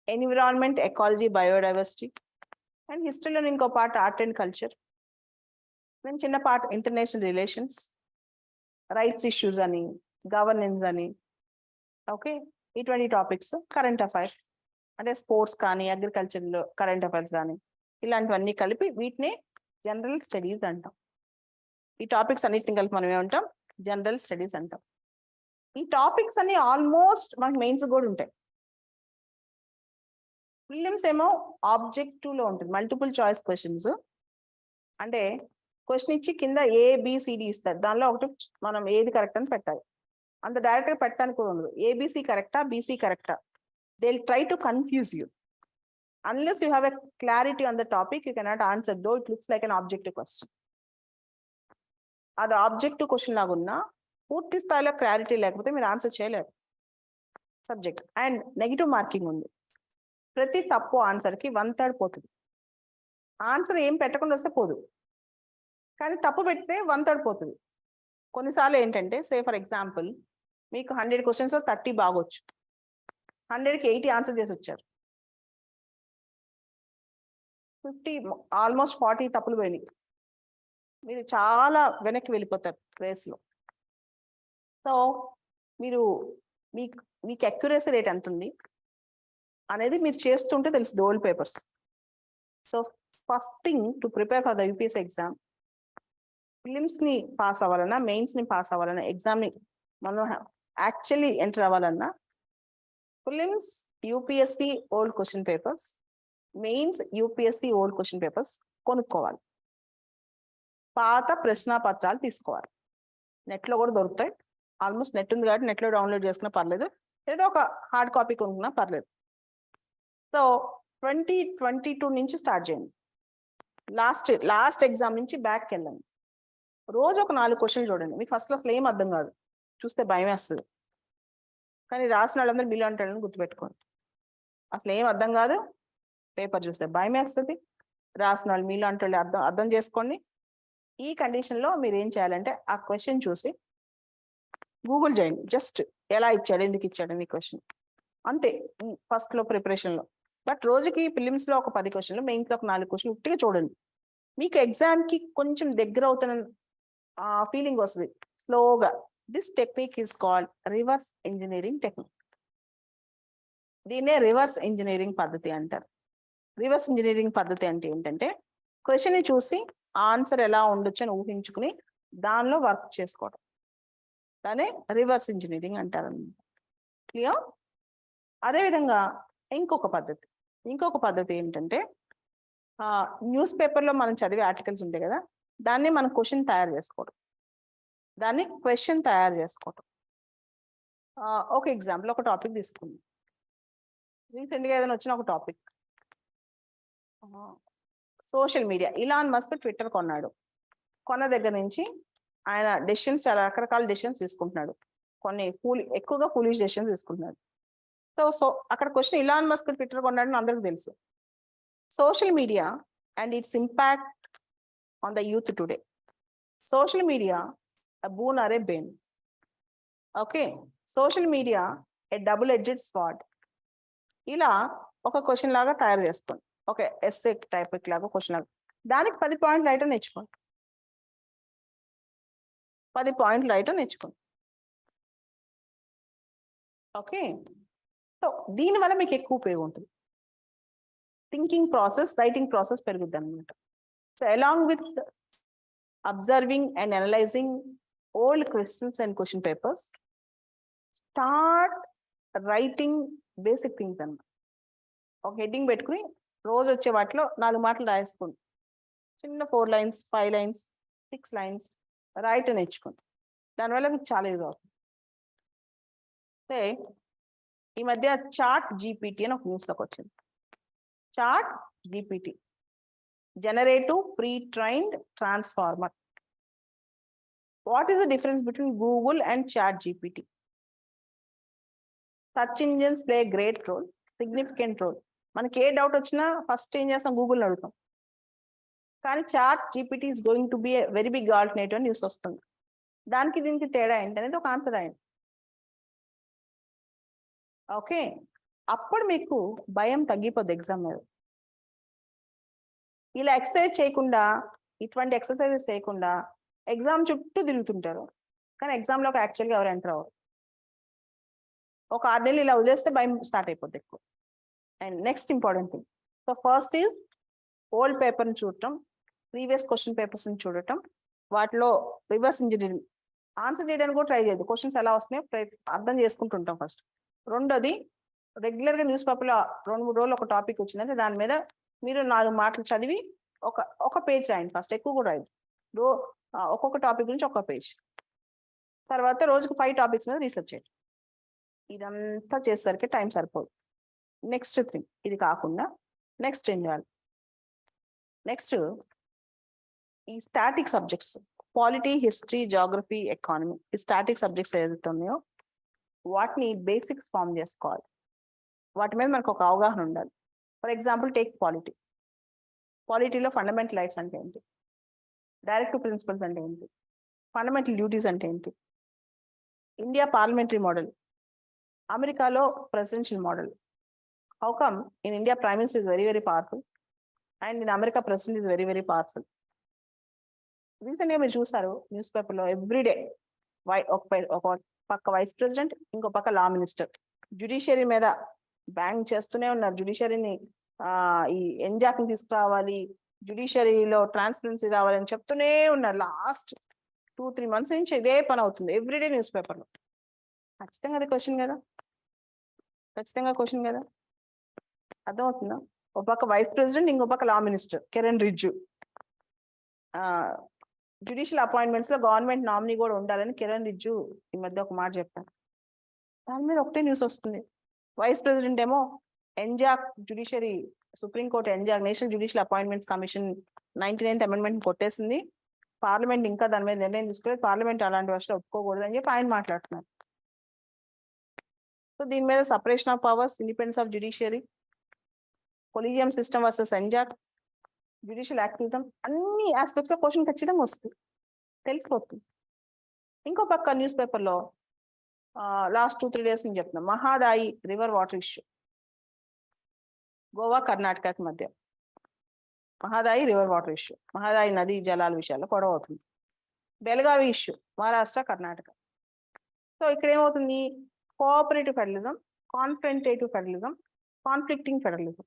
environment, ecology, biodiversity, and హిస్టరీలో ఇంకో పార్ట్ ఆర్ట్ అండ్ కల్చర్, నేను చిన్న part international relations, rights issues అని, గవర్నెన్స్ అని. ఓకే, ఇటువంటి టాపిక్స్. కరెంట్ అఫైర్స్ అంటే స్పోర్ట్స్ కానీ, అగ్రికల్చర్లో కరెంట్ అఫైర్స్ కానీ, ఇలాంటివన్నీ కలిపి వీటిని జనరల్ స్టడీస్ అంటాం. ఈ టాపిక్స్ అన్నిటిని కలిపి మనం ఏమంటాం, జనరల్ స్టడీస్ అంటాం. ఈ టాపిక్స్ అన్ని ఆల్మోస్ట్ మనకి మెయిన్స్ కూడా ఉంటాయి. ప్రిలిమ్స్ ఏమో ఆబ్జెక్టివ్ లో ఉంటుంది, మల్టిపుల్ చాయిస్ క్వశ్చన్స్. అంటే క్వశ్చన్ ఇచ్చి కింద ఏబిసిడి ఇస్తారు, దానిలో ఒకటి మనం ఏది కరెక్ట్ అని పెట్టాలి. అంత డైరెక్ట్గా పెట్టడానికి కూడా ఉండదు. ఏబిసి కరెక్టా, బీసీ కరెక్టా, they will try to confuse you. Unless you have a clarity on the topic, you cannot answer, though it looks like an objective question. అది ఆబ్జెక్టివ్ క్వశ్చన్ లాగా ఉన్నా పూర్తి స్థాయిలో క్లారిటీ లేకపోతే మీరు ఆన్సర్ చేయలేరు సబ్జెక్ట్. అండ్ నెగిటివ్ మార్కింగ్ ఉంది. ప్రతి తప్పు ఆన్సర్కి 1/3 పోతుంది. ఆన్సర్ ఏం పెట్టకుండా వస్తే పోదు, కానీ తప్పు పెడితే 1/3 పోతుంది. కొన్నిసార్లు ఏంటంటే, సే ఫర్ ఎగ్జాంపుల్ మీకు 100 questions 30 బాగొచ్చు, 100కి 80 ఆన్సర్ చేసి వచ్చారు, 50 ఆల్మోస్ట్ 40 తప్పులు పోయినాయి. మీరు చాలా వెనక్కి వెళ్ళిపోతారు రేస్లో. సో మీరు మీకు అక్యురసీ రేట్ ఎంత ఉంది అనేది మీరు చేస్తుంటే తెలుస్తుంది old papers. So first thing to prepare for the UPSC exam, ప్రిలిమ్స్ని పాస్ అవ్వాలన్నా, మెయిన్స్ని పాస్ అవ్వాలన్నా, ఎగ్జామ్ని మనం యాక్చువల్లీ ఎంటర్ అవ్వాలన్నా, prelims UPSC old question papers, mains UPSC old question papers కొనుక్కోవాలి. పాత ప్రశ్న పత్రాలు తీసుకోవాలి. నెట్లో కూడా దొరుకుతాయి, ఆల్మోస్ట్ నెట్ ఉంది కాబట్టి నెట్లో డౌన్లోడ్ చేసుకున్నా పర్లేదు, ఏదో ఒక హార్డ్ కాపీ కొనుక్కున్నా పర్లేదు. సో 2022 నుంచి స్టార్ట్ చేయండి. లాస్ట్ ఎగ్జామ్ నుంచి బ్యాక్కి వెళ్ళండి. రోజు ఒక 4 క్వశ్చన్లు చూడండి. మీకు ఫస్ట్లో అసలు ఏం అర్థం కాదు, చూస్తే భయం వేస్తుంది, కానీ రాసిన వాళ్ళందరూ బిల్లు అంటాడని గుర్తుపెట్టుకోండి. అసలు ఏం అర్థం కాదు, పేపర్ చూస్తే భయం వేస్తుంది, రాసిన వాళ్ళు మీలో అంటే అర్థం చేసుకోండి. ఈ కండిషన్లో మీరు ఏం చేయాలంటే ఆ క్వశ్చన్ చూసి గూగుల్ చేయండి, జస్ట్ ఎలా ఇచ్చాడు, ఎందుకు ఇచ్చాడు అని క్వశ్చన్, అంతే ఫస్ట్లో ప్రిపరేషన్లో. బట్ రోజుకి ప్రిలిమ్స్లో ఒక 10 questions, మెయిన్స్లో ఒక 4 questions ఉట్టిగా చూడండి. మీకు ఎగ్జామ్కి కొంచెం దగ్గర అవుతున్న ఫీలింగ్ వస్తుంది స్లోగా. This technique is called reverse engineering technique. దీన్నే రివర్స్ ఇంజనీరింగ్ పద్ధతి అంటారు. రివర్స్ ఇంజనీరింగ్ పద్ధతి అంటే ఏంటంటే, క్వశ్చన్ని చూసి ఆన్సర్ ఎలా ఉండొచ్చు అని ఊహించుకుని దానిలో వర్క్ చేసుకోవడం, దాన్ని రివర్స్ ఇంజనీరింగ్ అంటారు. క్లియర్? అదేవిధంగా ఇంకొక పద్ధతి ఏంటంటే, న్యూస్ పేపర్లో మనం చదివే ఆర్టికల్స్ ఉంటాయి కదా, దాన్ని మనం క్వశ్చన్ తయారు చేసుకోవడం, దాన్ని క్వశ్చన్ తయారు చేసుకోవడం. ఒక ఎగ్జాంపుల్, ఒక టాపిక్ తీసుకుందాం. రీసెంట్గా ఏదైనా వచ్చిన ఒక topic, social media. Elon Musk Twitter కొన్నాడు. కొన్న దగ్గర నుంచి ఆయన డెసిషన్స్, చాలా రకరకాల డెసిషన్స్ తీసుకుంటున్నాడు. కొన్ని ఎక్కువగా ఫూలిష్ డెసిషన్స్ తీసుకుంటున్నారు. సో అక్కడ క్వశ్చన్ ఇలాన్ మస్క్ ట్విట్టర్ కొన్నాడని అందరికీ తెలుసు. Social media and it's impact on the youth today. Social media a boon or a bane. Okay, social media A double edged sword. ఇలా ఒక క్వశ్చన్ లాగా తయారు చేసుకోండి, ఒక ఎస్ఏ టైప్ లాగా క్వశ్చన్ లాగా. దానికి 10 పాయింట్లు రైట్ నేర్చుకోండి, 10 పాయింట్లు రైట్ నేర్చుకోండి. ఓకే, సో దీనివల్ల మీకు ఎక్కువ ఉపయోగం ఉంటుంది. థింకింగ్ ప్రాసెస్, రైటింగ్ ప్రాసెస్ పెరుగుద్ది అనమాట. So along with observing and analysing old questions and question papers, start writing basic things అన్నమాట. ఒక హెడ్డింగ్ పెట్టుకుని రోజు వచ్చే వాటిలో 4 మాటలు రాసుకోండి. చిన్న 4 lines, 5 lines, 6 lines రాయట నేర్చుకోండి. దానివల్ల మీకు చాలా యూజ్ అవుతుంది. ఈ మధ్య చాట్ జీపీటీ అని ఒక న్యూస్లోకి వచ్చింది. ChatGPT, generative pre trained transformer. What is the difference between Google and ChatGPT? Search engines play great role, significant role. మనకి ఏ డౌట్ వచ్చినా ఫస్ట్ ఏం చేస్తాం, గూగుల్ని అడుగుతాం. కానీ ChatGPT is going to be very big alternative అని న్యూస్ వస్తుంది. దానికి దీనికి తేడా ఏంటి అనేది ఒక ఆన్సర్ అయింది. ఓకే, అప్పుడు మీకు భయం తగ్గిపోద్ది ఎగ్జామ్ మీద. ఇలా ఎక్సర్సైజ్ చేయకుండా, ఇటువంటి ఎక్సర్సైజెస్ చేయకుండా ఎగ్జామ్ చుట్టూ తిరుగుతుంటారు, కానీ ఎగ్జామ్లోకి యాక్చువల్గా ఎవరు ఎంటర్ అవ్వరు. ఒక 6 నెలలు ఇలా వదిలేస్తే భయం స్టార్ట్ అయిపోద్ది ఎక్కువ. And next important thing, so first is old పేపర్ని చూడటం, ప్రీవియస్ క్వశ్చన్ పేపర్స్ని చూడటం, వాటిలో రివర్స్ ఇంజనీరింగ్ ఆన్సర్ చేయడానికి కూడా ట్రై చేయదు. క్వశ్చన్స్ ఎలా వస్తున్నాయో అర్థం చేసుకుంటుంటాం ఫస్ట్. రెండోది, రెగ్యులర్గా న్యూస్ పేపర్లో 2-3 రోజులు ఒక టాపిక్ వచ్చిందంటే దాని మీద మీరు 4 మాటలు చదివి ఒక పేజ్ రాయండి ఫస్ట్, ఎక్కువ కూడా రాయదు. ఒక్కొక్క టాపిక్ గురించి ఒక పేజ్, తర్వాత రోజుకు 5 టాపిక్స్ మీద రీసెర్చ్ చేయండి. ఇదంతా చేసేసరికి టైం సరిపోదు. నెక్స్ట్ థింగ్, ఇది కాకుండా నెక్స్ట్ ఏం చేయాలి? నెక్స్ట్ ఈ static subjects, polity, history, geography, economy, ఈ స్టాటిక్ సబ్జెక్ట్స్ ఏదైతే ఉన్నాయో వాటిని బేసిక్స్ ఫామ్ చేసుకోవాలి. వాటి మీద మనకు ఒక అవగాహన ఉండాలి. For example take polity. పాలిటీలో ఫండమెంటల్ రైట్స్ అంటే ఏంటి, డైరెక్టివ్ ప్రిన్సిపల్స్ అంటే ఏంటి, ఫండమెంటల్ డ్యూటీస్ అంటే ఏంటి, ఇండియా పార్లమెంటరీ మోడల్, అమెరికాలో presidential model. How come in India prime minister is very very powerful and in America president is very very powerful. రీసెంట్గా మీరు చూసారు న్యూస్ పేపర్లో ఎవ్రీడే ఒక పక్క వైస్ ప్రెసిడెంట్, ఇంకో పక్క లా మినిస్టర్. జ్యుడిషియరీ మీద బ్యాంగ్ చేస్తూనే ఉన్నారు. జ్యుడిషియరీని ఈ ఎంజాక్ని తీసుకురావాలి, జ్యుడిషియరీలో ట్రాన్స్పరెన్సీ రావాలని చెప్తూనే ఉన్నారు. లాస్ట్ 2-3 months నుంచి ఇదే పని అవుతుంది ఎవ్రీడే న్యూస్ పేపర్లో. ఖచ్చితంగా అది క్వశ్చన్ కదా, ఖచ్చితంగా క్వశ్చన్ కదా, అర్థమవుతుందా? ఒక పక్క వైస్ ప్రెసిడెంట్, ఇంకో పక్క law minister Kiran Rijiju. Judicial appointments లో గవర్నమెంట్ నామినీ కూడా ఉండాలని కిరణ్ రిజ్జు ఈ మధ్య ఒక మాట చెప్పారు. దాని మీద ఒకటే న్యూస్ వస్తుంది. వైస్ ప్రెసిడెంట్ ఏమో NJAC, judiciary, supreme court NJAC, national judicial appointments commission 99th amendment కొట్టేసింది, పార్లమెంట్ ఇంకా దాని మీద నిర్ణయం తీసుకోలేదు, పార్లమెంట్ అలాంటి వర్షాలు ఒప్పుకోకూడదు అని చెప్పి ఆయన మాట్లాడుతున్నారు. సో దీని మీద separation of powers, independence of judiciary, collegium system versus NJAC, judicial activism, అన్ని ఆస్పెక్ట్స్ లో క్వశ్చన్ ఖచ్చితంగా వస్తుంది, తెలిసిపోతుంది. ఇంకో పక్క న్యూస్ పేపర్లో లాస్ట్ 2-3 days నుంచి చెప్తున్నాం, Mahadayi river water issue, Goa కర్ణాటకకి మధ్య Mahadayi river water issue, Mahadayi నది జలాల విషయాల్లో గొడవ అవుతుంది. బెల్గావి ఇష్యూ, మహారాష్ట్ర కర్ణాటక. సో ఇక్కడ ఏమవుతుంది, cooperative federalism, confrontative federalism, conflicting federalism.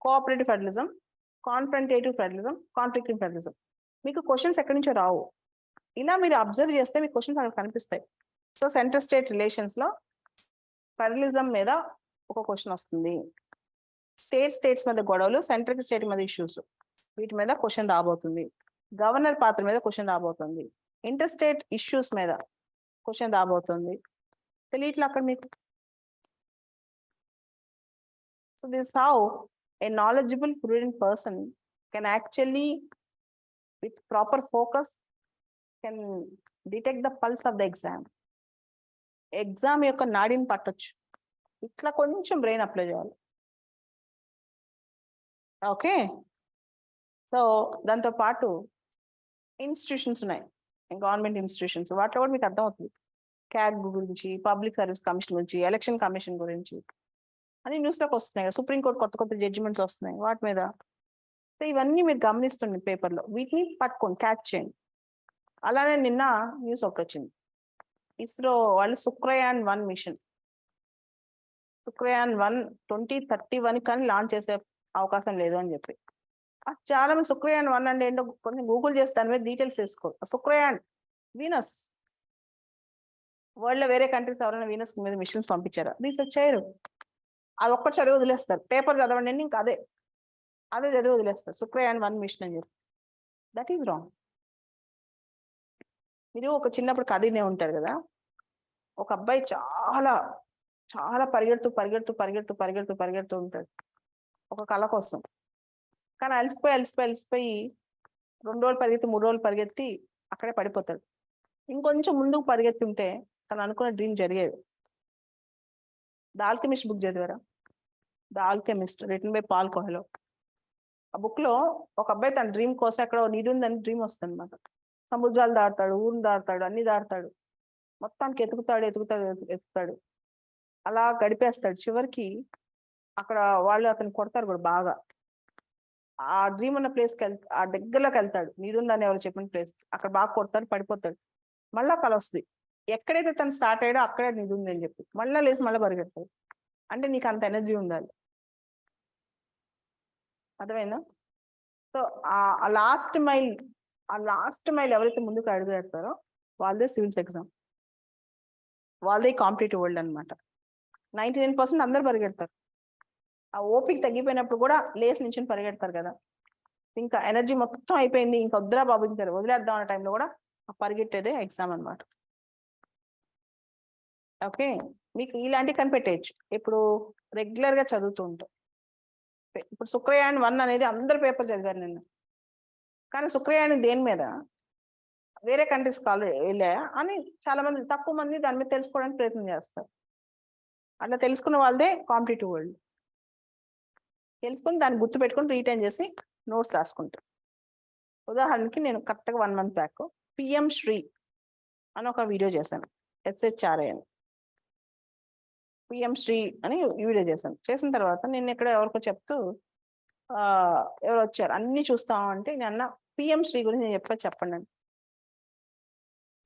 Cooperative federalism, confrontative federalism, conflicting federalism. మీకు క్వశ్చన్స్ ఎక్కడి నుంచో రావు, ఇలా మీరు అబ్జర్వ్ చేస్తే మీకు క్వశ్చన్స్ అక్కడ కనిపిస్తాయి. సో సెంటర్ స్టేట్ రిలేషన్స్ లో ఫెడరలిజం మీద ఒక క్వశ్చన్ వస్తుంది, స్టేట్స్ మధ్య గొడవలు, సెంట్రల్ స్టేట్ మధ్య ఇష్యూస్, వీటి మీద క్వశ్చన్ రాబోతుంది, గవర్నర్ పాత్ర మీద క్వశ్చన్ రాబోతుంది, ఇంటర్ స్టేట్ ఇష్యూస్ మీద క్వశ్చన్ రాబోతుంది. తెలియట్లే అక్కడ మీకు. So this how a knowledgeable, prudent person can actually, with proper focus, can detect the pulse of the exam. Exam యొక్క నాడిని పట్టొచ్చు. ఇట్లా కొంచెం బ్రెయిన్ అప్లై చేయాలి. ఓకే, సో దాంతో పాటు ఇన్స్టిట్యూషన్స్ ఉన్నాయి, గవర్నమెంట్ ఇన్స్టిట్యూషన్స్, వాటిలో కూడా మీకు అర్థమవుతుంది. క్యాగ్ గురించి, పబ్లిక్ సర్వీస్ కమిషన్ గురించి, ఎలక్షన్ కమిషన్ గురించి అని న్యూస్లోకి వస్తున్నాయి. సుప్రీంకోర్టు కొత్త కొత్త జడ్జిమెంట్స్ వస్తున్నాయి వాటి మీద. సో ఇవన్నీ మీరు గమనిస్తుంది పేపర్లో, వీటిని పట్టుకోండి, క్యాచ్ చేయండి. అలానే నిన్న న్యూస్ ఒకటి వచ్చింది, ఇస్రో వాళ్ళు శుక్రయాన్-1 మిషన్, శుక్రయాన్-1 2031 కానీ లాంచ్ చేసే అవకాశం లేదు అని చెప్పి. చాలా మంది శుక్రయాన్-1 అంటే ఏంటో కొంచెం గూగుల్ చేసి దాని మీద డీటెయిల్స్ వేసుకో. శుక్రయాన్ వీనస్, వరల్డ్ లో వేరే కంట్రీస్ ఎవరైనా వీనస్ మీద మిషన్స్ పంపించారా? రీసెర్చ్ చేయరు. అది ఒక్కటి చదివి వదిలేస్తారు. పేపర్ చదవండి ఇంకా అదే చదివి వదిలేస్తారు, శుక్రయాన్-1 మిషన్ అని చెప్పి. That is wrong. మీరు ఒక చిన్నప్పుడు కథ వినే ఉంటారు కదా, ఒక అబ్బాయి చాలా చాలా పరిగెడుతూ పరిగెడుతూ పరిగెడుతూ పరిగెడుతూ పరిగెడుతూ ఉంటాడు ఒక కళ కోసం. కానీ అలసిపోయి అలసిపోయి అలసిపోయి 2 రోజులు పరిగెత్తి 3 రోజులు పరిగెత్తి అక్కడే పడిపోతాడు. ఇంకొంచెం ముందుకు పరిగెత్తి ఉంటే తను అనుకున్న డ్రీమ్ జరిగేది. ద ఆల్కెమిస్ట్ బుక్ చదివారా? The alchemist written by Paul Coelho. ఆ బుక్ లో ఒక అబ్బాయి తన డ్రీమ్ కోసం ఎక్కడ నిధి ఉందని డ్రీమ్ వస్తుంది అనమాట. సముద్రాలు దాడతాడు, ఊరు దాడతాడు, అన్ని దాడతాడు, మొత్తానికి ఎతుకుతాడు ఎతుకుతాడు ఎతుకుతాడు, అలా గడిపేస్తాడు. చివరికి అక్కడ వాళ్ళు అతను కొడతారు కూడా బాగా. ఆ డ్రీమ్ ఉన్న ప్లేస్కి ఆ దగ్గరలోకి వెళ్తాడు, నీరుందని ఎవరు చెప్పిన ప్లేస్, అక్కడ బాగా కొడతాడు, పడిపోతాడు. మళ్ళా కల వస్తుంది, ఎక్కడైతే తను స్టార్ట్ అయ్యాడో అక్కడే నిధి ఉంది అని చెప్పి మళ్ళీ లేచి మళ్ళీ పరిగెడతాడు. అంటే నీకు అంత ఎనర్జీ ఉండాలి, అర్థమైందా? సో ఆ లాస్ట్ మైల్ ఎవరైతే ముందుకు అడుగు పెడతారో వాళ్ళదే సివిల్స్ ఎగ్జామ్, వాళ్ళదే కాంపిటేటివ్ వరల్డ్ అనమాట. 99% అందరు పరిగెడతారు. ఆ ఓపిక తగ్గిపోయినప్పుడు కూడా లేచి నుంచి పరిగెడతారు కదా, ఇంకా ఎనర్జీ మొత్తం అయిపోయింది, ఇంకా వద్దురా బాబు ఇంకా వదిలేద్దాం అనే టైంలో కూడా పరిగెట్టేదే ఎగ్జామ్ అనమాట. ఓకే, మీకు ఇలాంటివి కనిపెట్టేయచ్చు ఇప్పుడు రెగ్యులర్ గా చదువుతూ ఉంటాం. ఇప్పుడు శుక్రయాన్-1 అనేది అందరు పేపర్ చదివారు నిన్న, కానీ శుక్రయాన్ దేని మీద, వేరే కంట్రీస్ వెళ్ళాయా అని చాలా మంది, తక్కువ మంది దాని మీద తెలుసుకోవడానికి ప్రయత్నం చేస్తారు. అట్లా తెలుసుకున్న వాళ్ళదే కాంపిటేటివ్ వరల్డ్. తెలుసుకుని దాన్ని గుర్తు పెట్టుకుని రీటైన్ చేసి నోట్స్ రాసుకుంటారు. ఉదాహరణకి నేను కరెక్ట్గా 1 month బ్యాక్ పిఎం శ్రీ అని ఒక వీడియో చేశాను, SHRI అని, పిఎం శ్రీ అని వీడియో చేశాను. చేసిన తర్వాత నేను ఇక్కడ ఎవరికో చెప్తూ ఎవరు వచ్చారు, అన్ని చూస్తామంటే నేను అన్న పిఎం శ్రీ గురించి నేను చెప్పండి అని.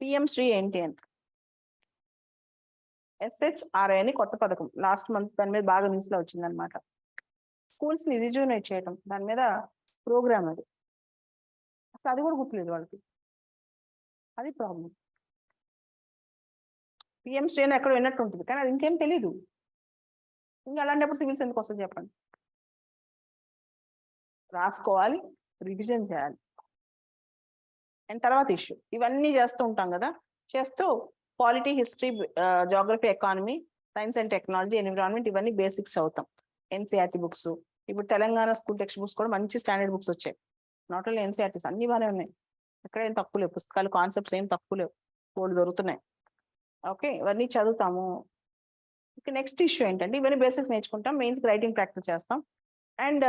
పిఎం శ్రీ ఏంటి అని, SHRI అని కొత్త పథకం, లాస్ట్ మంత్ దాని మీద బాగా న్యూస్లో వచ్చింది అనమాట. స్కూల్స్ ని రిజ్యూనేట్ చేయటం, దాని మీద ప్రోగ్రామ్ అది. అసలు అది కూడా గుర్తులేదు వాళ్ళకి, అది ప్రాబ్లం. పిఎం శ్రీ అని ఎక్కడ విన్నట్టు ఉంటుంది కానీ అది ఇంకేం తెలీదు. ఇంకా అలాంటప్పుడు సివిల్స్ ఎందుకు వస్తుంది చెప్పండి? రాసుకోవాలి, రివిజన్ చేయాలి. అండ్ తర్వాత ఇష్యూ ఇవన్నీ చేస్తూ ఉంటాం కదా, చేస్తూ polity, history, geography, economy, science and technology, environment, ఇవన్నీ బేసిక్స్ చదువుతాం. NCERT బుక్స్, ఇప్పుడు తెలంగాణ స్కూల్ టెక్స్ట్ బుక్స్ కూడా మంచి స్టాండర్డ్ బుక్స్ వచ్చాయి. నాట్ ఓన్లీ NCERTs, అన్ని బాగానే ఉన్నాయి, ఎక్కడ ఏం తక్కువ లేవు, పుస్తకాలు కాన్సెప్ట్స్ ఏం తక్కువ లేవు, బోర్డు దొరుకుతున్నాయి. ఓకే, ఇవన్నీ చదువుతాము. ఇక నెక్స్ట్ ఇష్యూ ఏంటంటే ఇవన్నీ బేసిక్స్ నేర్చుకుంటాం, మెయిన్స్ రైటింగ్ ప్రాక్టీస్ చేస్తాం. అండ్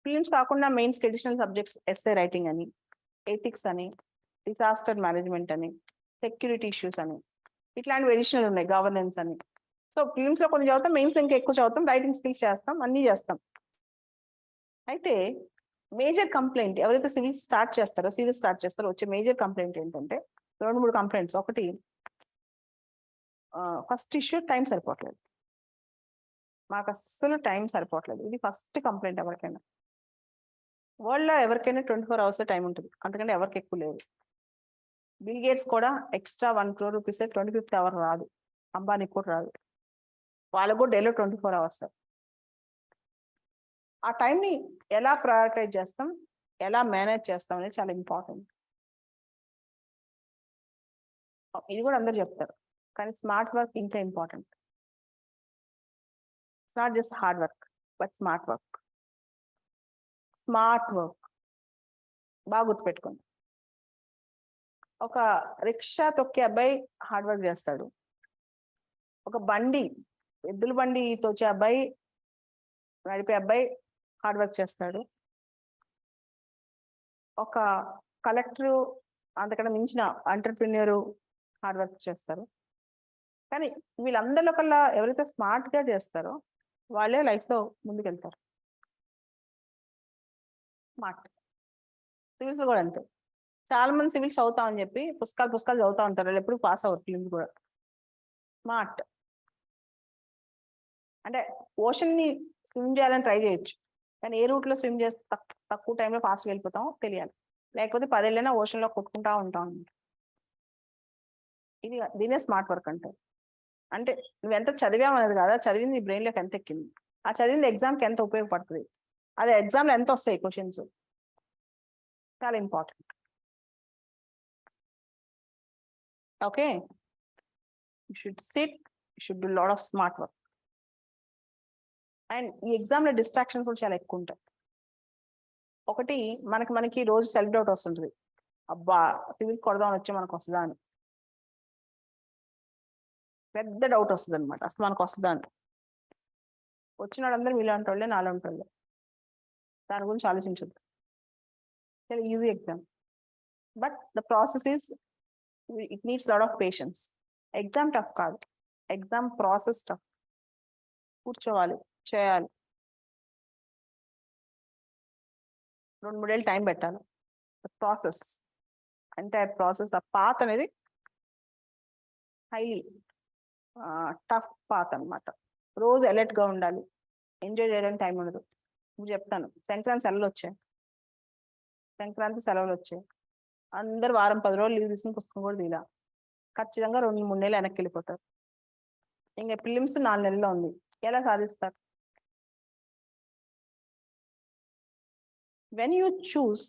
ఫిలిమ్స్ కాకుండా mains traditional subjects, essay writing అని, ఎథిక్స్ అని, డిసాస్టర్ మేనేజ్మెంట్ అని, సెక్యూరిటీ ఇష్యూస్ అని, ఇట్లాంటివి ఎడిషనల్ ఉన్నాయి, గవర్నెన్స్ అని. సో ఫిలిమ్స్ లో కొన్ని చదువుతాం, మెయిన్స్ ఇంకా ఎక్కువ చదువుతాం, రైటింగ్ స్కిల్స్ చేస్తాం, అన్నీ చేస్తాం. అయితే మేజర్ కంప్లైంట్ ఎవరైతే సివిల్స్ స్టార్ట్ చేస్తారో వచ్చే మేజర్ కంప్లైంట్ ఏంటంటే 2-3 కంప్లైంట్స్. ఒకటి, ఫస్ట్ ఇష్యూ టైం సరిపోవట్లేదు, మాకు అస్సలు టైం సరిపోవట్లేదు. ఇది ఫస్ట్ కంప్లైంట్ ఎవరికైనా. వరల్డ్లో ఎవరికైనా 24 hours టైం ఉంటుంది, అందుకంటే ఎవరికి ఎక్కువ లేదు. బిల్ గేట్స్ కూడా extra 1 crore rupees 25th hour రాదు, అంబానీకి కూడా రాదు, వాళ్ళకు కూడా డైలీ 24 hours. ఆ టైంని ఎలా ప్రయారిటైజ్ చేస్తాం, ఎలా మేనేజ్ చేస్తాం అనేది చాలా ఇంపార్టెంట్. ఇది కూడా అందరు చెప్తారు, కానీ స్మార్ట్ వర్క్ ఇంకా important. It's not just hard work but smart work. బాగా గుర్తుపెట్టుకోండి. ఒక రిక్షా తొక్కే అబ్బాయి హార్డ్ వర్క్ చేస్తాడు, ఒక బండి, ఎద్దుల బండి తోచే అబ్బాయి, నడిపే అబ్బాయి హార్డ్ వర్క్ చేస్తాడు. ఒక కలెక్టర్ అంతకన్నా మించిన ఎంటర్‌ప్రెన్యూర్ హార్డ్ వర్క్ చేస్తారు. కానీ వీళ్ళందరిలో కల్లా ఎవరైతే స్మార్ట్‌గా చేస్తారో వాళ్ళే లైఫ్‌లో ముందుకెళ్తారు. స్మార్ట్. సివిల్స్ కూడా అంతే. చాలా మంది సివిల్స్ చదువుతామని చెప్పి పుస్తకాలు చదువుతా ఉంటారు. వాళ్ళు ఎప్పుడు పాస్ అవ్వరు ఫిలిమ్స్ కూడా. స్మార్ట్. అంటే ఓషన్‌ని స్విమ్ చేయాలని ట్రై చేయొచ్చు. కానీ ఏ రూట్‌లో స్విమ్ చేస్తే తక్కువ టైంలో ఫాస్ట్‌గా వెళ్ళిపోతామో తెలియాలి. లేకపోతే 10 ఏళ్ళైనా ఓషన్‌లో కొట్టుకుంటా ఉంటాం. దీన్నే స్మార్ట్ వర్క్ అంటారు. అంటే నువ్వెంత చదివావు అనేది కాదా, చదివింది నీ బ్రెయిన్‌లోకి ఎంత ఎక్కింది, ఆ చదివింది ఎగ్జామ్‌కి ఎంత ఉపయోగపడుతుంది, అదే ఎగ్జామ్‌లో ఎంత వస్తాయి క్వశ్చన్స్, చాలా important. Okay, you should SIT, you should do lot of smart work. And ఈ ఎగ్జామ్లో డిస్ట్రాక్షన్స్ కూడా చాలా ఎక్కువ ఉంటాయి. ఒకటి మనకి రోజు సెల్ఫ్ డౌట్ వస్తుంటుంది, అబ్బా సివిల్స్ కొడదామని వచ్చి మనకు వస్తుందా అని. పెద్ద డౌట్ వస్తుంది అనమాట, అసలు మనకు వస్తుందా అని. వచ్చిన వాళ్ళందరూ మీలాంటి వాళ్ళే, నాలాంటి వాళ్ళే. దాని గురించి ఆలోచించద్దు. చాలా easy exam, but the process is, it needs lot of patience. Exam tough కాదు, ఎగ్జామ్ ప్రాసెస్ టఫ్. కూర్చోవాలి, చేయాలి, 2-3 ఏళ్ళు టైం పెట్టాలి. ప్రాసెస్, ఎంటైర్ ప్రాసెస్, ఆ పాత్ అనేది హైలీ టఫ్ పాత్ అనమాట. రోజు అలర్ట్గా ఉండాలి, ఎంజాయ్ చేయడానికి టైం ఉండదు. ఇప్పుడు చెప్తాను, సంక్రాంతి సెలవులు వచ్చాయి, అందరు వారం 10 రోజులు లీవ్ తీసుకుని పుస్తకం కూడా తీలా. ఖచ్చితంగా 2-3 నెలలు వెనక్కి వెళ్ళిపోతారు. ఇంకా ప్రిలిమ్స్ 4 నెలల్లో ఉంది, ఎలా సాధిస్తారు? When you choose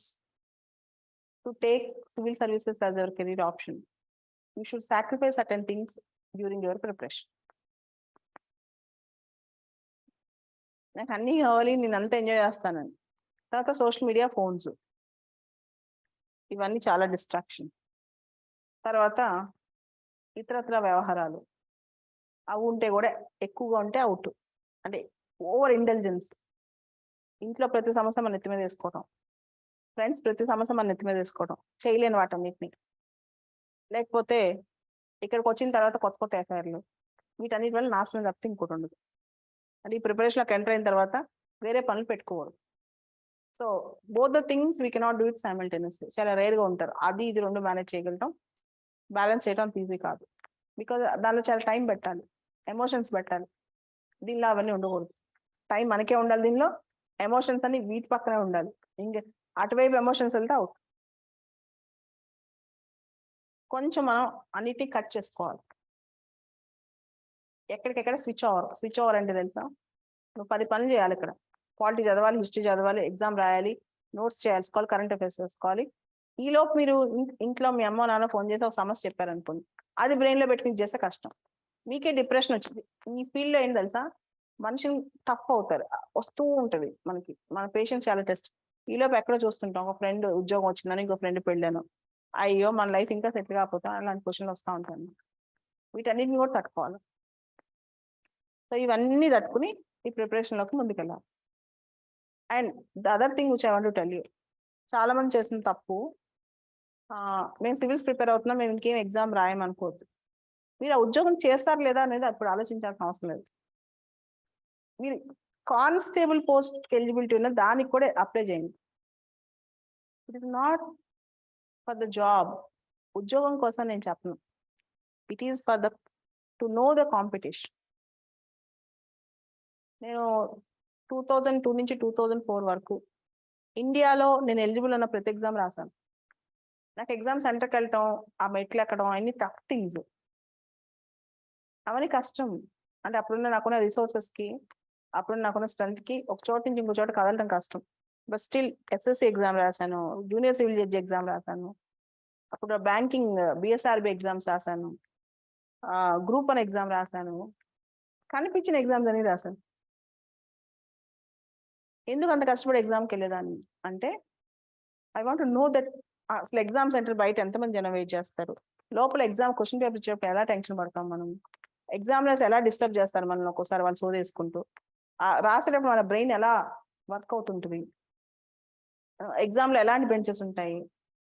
to take civil services as your career option, you should sacrifice certain things during your preparation. నాకు అన్ని కావాలి, నేను అంతా ఎంజాయ్ చేస్తానని. తర్వాత సోషల్ మీడియా, ఫోన్స్, ఇవన్నీ చాలా డిస్ట్రాక్షన్. తర్వాత ఇతరత్ర వ్యవహారాలు, అవి ఉంటే కూడా ఎక్కువగా ఉంటే అవుట్. అంటే ఓవర్ ఇంటెలిజెన్స్. ఇంట్లో ప్రతి సమస్య మన నెత్తి మీద వేసుకోవడం, ఫ్రెండ్స్ ప్రతి సమస్య మన నెత్తి మీద వేసుకోవడం, చేయలేని వాటన్నిటిని. లేకపోతే ఇక్కడికి వచ్చిన తర్వాత కొత్త కొత్త ఎఫ్ఐఆర్లు, వీటన్నిటి వల్ల నాశనం తప్పితే ఇంకోటి ఉండదు. అంటే ఈ ప్రిపరేషన్లోకి ఎంటర్ అయిన తర్వాత వేరే పనులు పెట్టుకోవడం. So both the things we cannot do it simultaneously. చాలా రేర్గా ఉంటారు అది ఇది రెండు మేనేజ్ చేయగలుగుతాం. బ్యాలెన్స్ చేయడం అంత ఈజీ కాదు, బికాజ్ దానిలో చాలా టైం పెట్టాలి, ఎమోషన్స్ పెట్టాలి. దీనిలో అవన్నీ ఉండకూడదు. టైం మనకే ఉండాలి, దీనిలో ఎమోషన్స్ అన్ని వీటి పక్కనే ఉండాలి. ఇంక అటువైపు ఎమోషన్స్ వెళ్తే అవుట్. కొంచెం మనం అన్నిటినీ కట్ చేసుకోవాలి. ఎక్కడికెక్కడ స్విచ్ ఓవర్ అంటే తెలుసా, నువ్వు 10 పనులు చేయాలి. ఇక్కడ పాలిటీ చదవాలి, హిస్టరీ చదవాలి, ఎగ్జామ్ రాయాలి, నోట్స్ చేసుకోవాలి, కరెంట్ అఫైర్స్ చేసుకోవాలి. ఈలోపు మీరు ఇంట్లో మీ అమ్మ నాన్న ఫోన్ చేసి ఒక సమస్య చెప్పారనుకోండి, అది బ్రెయిన్లో పెట్టుకుని చేస్తే కష్టం, మీకే డిప్రెషన్ వచ్చింది. ఈ ఫీల్డ్లో ఏంటి తెలుసా, మనిషిని టఫ్ అవుతారు, వస్తూ ఉంటుంది మనకి, మన పేషెన్స్ చాలా టెస్ట్. ఈలోపు ఎక్కడో చూస్తుంటాం, ఒక ఫ్రెండ్ ఉద్యోగం వచ్చిందని ఇంకో ఫ్రెండ్ పెళ్ళాను, అయ్యో మన లైఫ్ ఇంకా సెటిల్ కాకపోతా, అలాంటి క్వశ్చన్లు వస్తూ ఉంటాను. వీటన్నిటిని కూడా తట్టుకోవాలి. సో ఇవన్నీ తట్టుకుని ఈ ప్రిపరేషన్లోకి ముందుకెళ్ళాలి. And the other thing which I want to tell you, చాలా మంది చేసిన తప్పు, మేము సివిల్స్ ప్రిపేర్ అవుతున్నాం, మేము ఇంకేం ఎగ్జామ్ రాయమనుకోవద్దు. మీరు ఆ ఉద్యోగం చేస్తారు లేదా అనేది అప్పుడు ఆలోచించాల్సిన అవసరం లేదు. మీరు కానిస్టేబుల్ పోస్ట్ ఎలిజిబిలిటీ ఉన్న దానికి కూడా అప్లై చేయండి. It is not for the job, ఉద్యోగం కోసం నేను చెప్పను, it is for the to know the competition. నేను 2002 నుంచి 2004 వరకు ఇండియాలో నేను ఎలిజిబుల్ ఉన్న ప్రతి ఎగ్జామ్ రాశాను. నాకు ఎగ్జామ్ సెంటర్కి వెళ్ళటం, ఆ మెట్లు ఎక్కడం అన్ని టఫ్ థింగ్స్, అవన్నీ కష్టం. అంటే అప్పుడున్న నాకున్న రిసోర్సెస్కి, అప్పుడున్న నాకున్న స్ట్రెంత్కి ఒక చోట నుంచి ఇంకో చోట కదలటం కష్టం. బట్ స్టిల్ ఎస్ఎస్సి ఎగ్జామ్ రాశాను, జూనియర్ సివిల్ జడ్జి ఎగ్జామ్ రాశాను, అప్పుడు బ్యాంకింగ్ బిఎస్ఆర్బి ఎగ్జామ్స్ రాశాను, గ్రూప్ 1 ఎగ్జామ్ రాశాను, కనిపించిన ఎగ్జామ్స్ అని రాశాను. ఎందుకు అంత కష్టపడి ఎగ్జామ్కి వెళ్ళేదాన్ని అంటే, ఐ వాంట్ నో దట్ అసలు ఎగ్జామ్ సెంటర్ బయట ఎంతమంది జనం వెయిట్ చేస్తారు, లోపల ఎగ్జామ్ క్వశ్చన్ పేపర్ ఇచ్చేటప్పుడు ఎలా టెన్షన్ పడతాం మనం, ఎగ్జామినర్స్ ఎలా డిస్టర్బ్ చేస్తారు మనల్ని ఒక్కోసారి వాళ్ళు చోదేసుకుంటూ, రాసేటప్పుడు మన బ్రెయిన్ ఎలా వర్క్ అవుతుంటుంది, ఎగ్జామ్లో ఎలాంటి బెంచెస్ ఉంటాయి,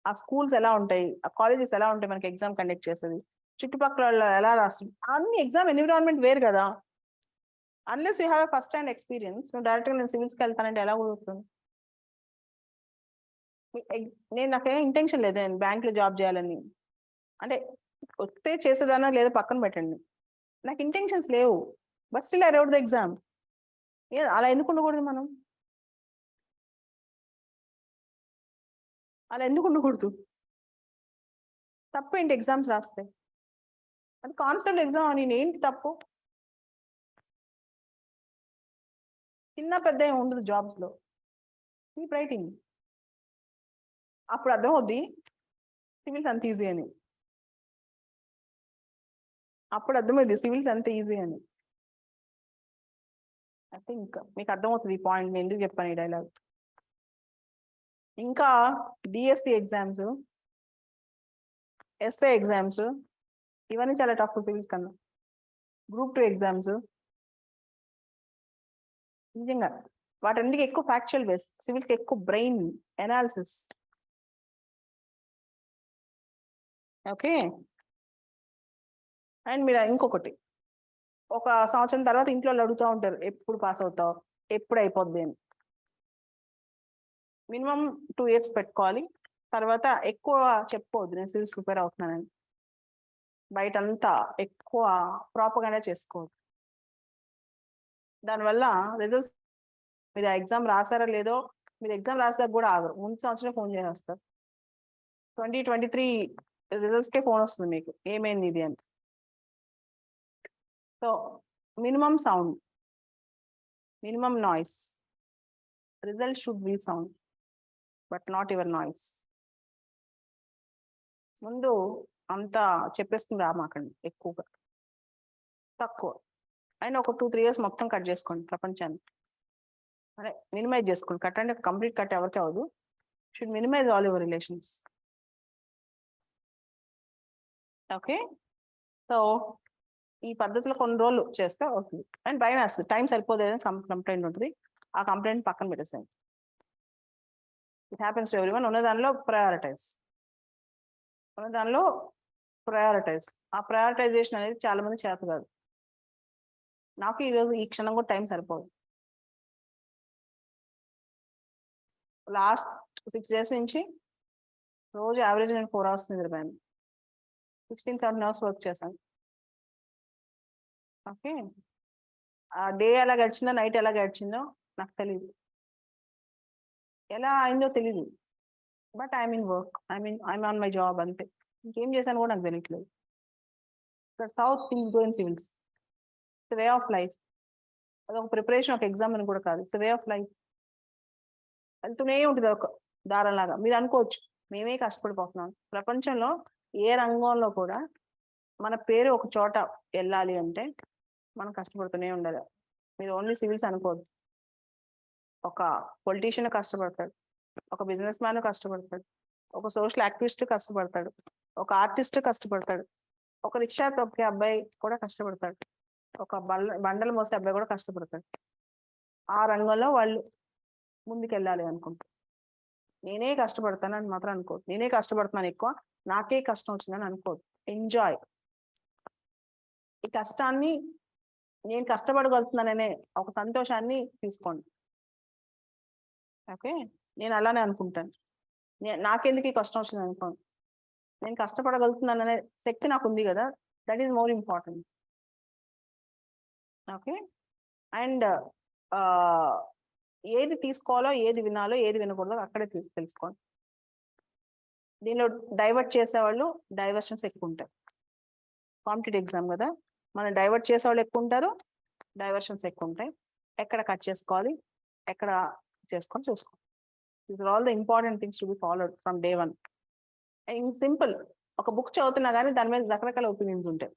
ఆ స్కూల్స్ ఎలా ఉంటాయి, ఆ కాలేజెస్ ఎలా ఉంటాయి, మనకి ఎగ్జామ్ కండక్ట్ చేసేది, చుట్టుపక్కల వాళ్ళు ఎలా రాస్తుంది, అన్ని ఎగ్జామ్ ఎన్విరాన్మెంట్ వేరు కదా. Unless you have a first hand experience, నువ్వు డైరెక్ట్గా నేను సివిల్స్కి వెళ్తానంటే ఎలా కుదురుతుంది? నాకేం ఇంటెన్షన్ లేదు నేను బ్యాంక్లో జాబ్ చేయాలని, అంటే వస్తే చేసేదానా లేదా పక్కన పెట్టండి, నాకు ఇంటెన్షన్స్ లేవు, but still I wrote the exam. అలా ఎందుకు ఉండకూడదు మనం? అలా ఎందుకు ఉండకూడదు? తప్పు ఏంటి ఎగ్జామ్స్ రాస్తే? అది కాన్స్టెబుల్ ఎగ్జామ్ అని ఏంటి తప్పు? చిన్న పెద్ద ఏమి ఉండదు జాబ్స్లో, కీప్ రైటింగ్. అప్పుడు అర్థం అవుద్ది సివిల్స్ అంత ఈజీ అని, అప్పుడు అర్థమైంది సివిల్స్ అంత ఈజీ అని. ఐ థింక్ మీకు అర్థమవుతుంది ఈ పాయింట్, నేను ఎందుకు చెప్పాను ఈ డైలాగ్. ఇంకా డిఎస్సి ఎగ్జామ్స్, ఎస్ఏ ఎగ్జామ్స్, ఇవన్నీ చాలా టఫ్ సివిల్స్ కన్నా. గ్రూప్ 2 ఎగ్జామ్స్ నిజంగా వాటన్నిటికి ఎక్కువ ఫ్యాక్చువల్ బేస్, సివిల్స్కి ఎక్కువ బ్రెయిన్ ఎనాలిసిస్. ఓకే. అండ్ మీరు ఇంకొకటి, ఒక సంవత్సరం తర్వాత ఇంట్లో అడుగుతూ ఉంటారు ఎప్పుడు పాస్ అవుతావు, ఎప్పుడు అయిపోద్ది అని. మినిమం 2 years పెట్టుకోవాలి. తర్వాత ఎక్కువ చెప్పుకోవద్దు నేను సివిల్స్ ప్రిపేర్ అవుతున్నానని, బయటంతా ఎక్కువ ప్రాపగండా చేసుకోవద్దు. దానివల్ల రిజల్ట్స్, మీరు ఎగ్జామ్ రాసారా లేదో, మీరు ఎగ్జామ్ రాసాక కూడా ఆగరు, ముందు సంవత్సరం ఫోన్ చేసేస్తారు. 2023 రిజల్ట్స్కే ఫోన్ వస్తుంది మీకు, ఏమైంది ఇది అని. So minimum sound, minimum noise, result should be sound but not your noise. ముందు అంతా చెప్పేస్తుంది రామాకండి ఎక్కువగా, తక్కువ అయినా ఒక 2-3 years మొత్తం కట్ చేసుకోండి ప్రపంచాన్ని, అదే మినిమైజ్ చేసుకోండి. కట్ అంటే కంప్లీట్ కట్ ఎవరికి అవ్వదు, should minimize all your relations. Okay. So ఈ పద్ధతిలో కొన్ని రోజులు చేస్తే అవుతుంది. అండ్ భయం వేస్తుంది, టైం సరిపోదు, కంప్లైంట్ ఉంటుంది, ఆ కంప్లైంట్ పక్కన పెట్టేసేయండి. It happens to everyone. ఉన్న దానిలో ప్రయారిటైజ్, ఉన్న దానిలో ప్రయారిటైజ్. ఆ ప్రయారిటైజేషన్ అనేది చాలా మంది చేత కాదు. నాకు ఈరోజు ఈ క్షణం కూడా టైం సరిపోదు. లాస్ట్ 6 days నుంచి రోజు యావరేజ్ నేను 4 hours నిద్రపోయాను, 16-17 hours వర్క్ చేశాను. ఓకే. ఆ డే ఎలా గడిచిందో, నైట్ ఎలా గడిచిందో నాకు తెలియదు, ఎలా అయిందో తెలియదు, but I mean work, I'm on my job అంతే. ఇంకేం చేశాను కూడా నాకు తెలియట్లేదు. That's how things go in civils. It's way of life. అదొక ప్రిపరేషన్, ఒక ఎగ్జామ్ అని కూడా కాదు, ఇట్స్ వే ఆఫ్ లైఫ్. వెళ్తూనే ఉంటుంది ఒక దారంలాగా. మీరు అనుకోవచ్చు మేమే కష్టపడిపోతున్నాం. ప్రపంచంలో ఏ రంగంలో కూడా మన పేరు ఒక చోట వెళ్ళాలి అంటే మనం కష్టపడుతూనే ఉండాలి. మీరు ఓన్లీ సివిల్స్ అనుకోవద్దు. ఒక పొలిటీషియన్ కష్టపడతాడు, ఒక బిజినెస్ మ్యాన్ కష్టపడతాడు, ఒక సోషల్ యాక్టివిస్ట్ కష్టపడతాడు, ఒక ఆర్టిస్ట్ కష్టపడతాడు, ఒక రిక్షా తొక్కే అబ్బాయి కూడా కష్టపడతాడు, ఒక బండలు మోసే అబ్బాయి కూడా కష్టపడతాడు. ఆ రంగంలో వాళ్ళు ముందుకెళ్ళాలి అనుకుంటారు. నేనే కష్టపడతానని మాత్రం అనుకోదు, నేనే కష్టపడుతున్నాను ఎక్కువ, నాకే కష్టం వచ్చిందని అనుకోదు. ఎంజాయ్ ఈ కష్టాన్ని, నేను కష్టపడగలుగుతున్నాననే ఒక సంతోషాన్ని తీసుకోండి. ఓకే. నేను అలానే అనుకుంటాను, నాకెందుకు ఈ కష్టం వచ్చింది అనుకోండి, నేను కష్టపడగలుగుతున్నాననే శక్తి నాకు ఉంది కదా, that is more important. Okay. And ఏది తీసుకోవాలో, ఏది వినాలో, ఏది వినకూడదో అక్కడే తెలుసుకోండి. దీనిలో డైవర్ట్ చేసేవాళ్ళు డైవర్షన్స్ ఎక్కువ ఉంటారు. కాంపిటేటివ్ ఎగ్జామ్ కదా, మనం డైవర్ట్ చేసేవాళ్ళు ఎక్కువ ఉంటారు, డైవర్షన్స్ ఎక్కువ ఉంటాయి. ఎక్కడ కట్ చేసుకోవాలి, ఎక్కడ చేసుకొని చూసుకోవాలి. These are all the important things to be followed from day 1. In simple, ఒక బుక్ చదువుతున్నా కానీ దాని మీద రకరకాల ఒపీనియన్స్ ఉంటాయి.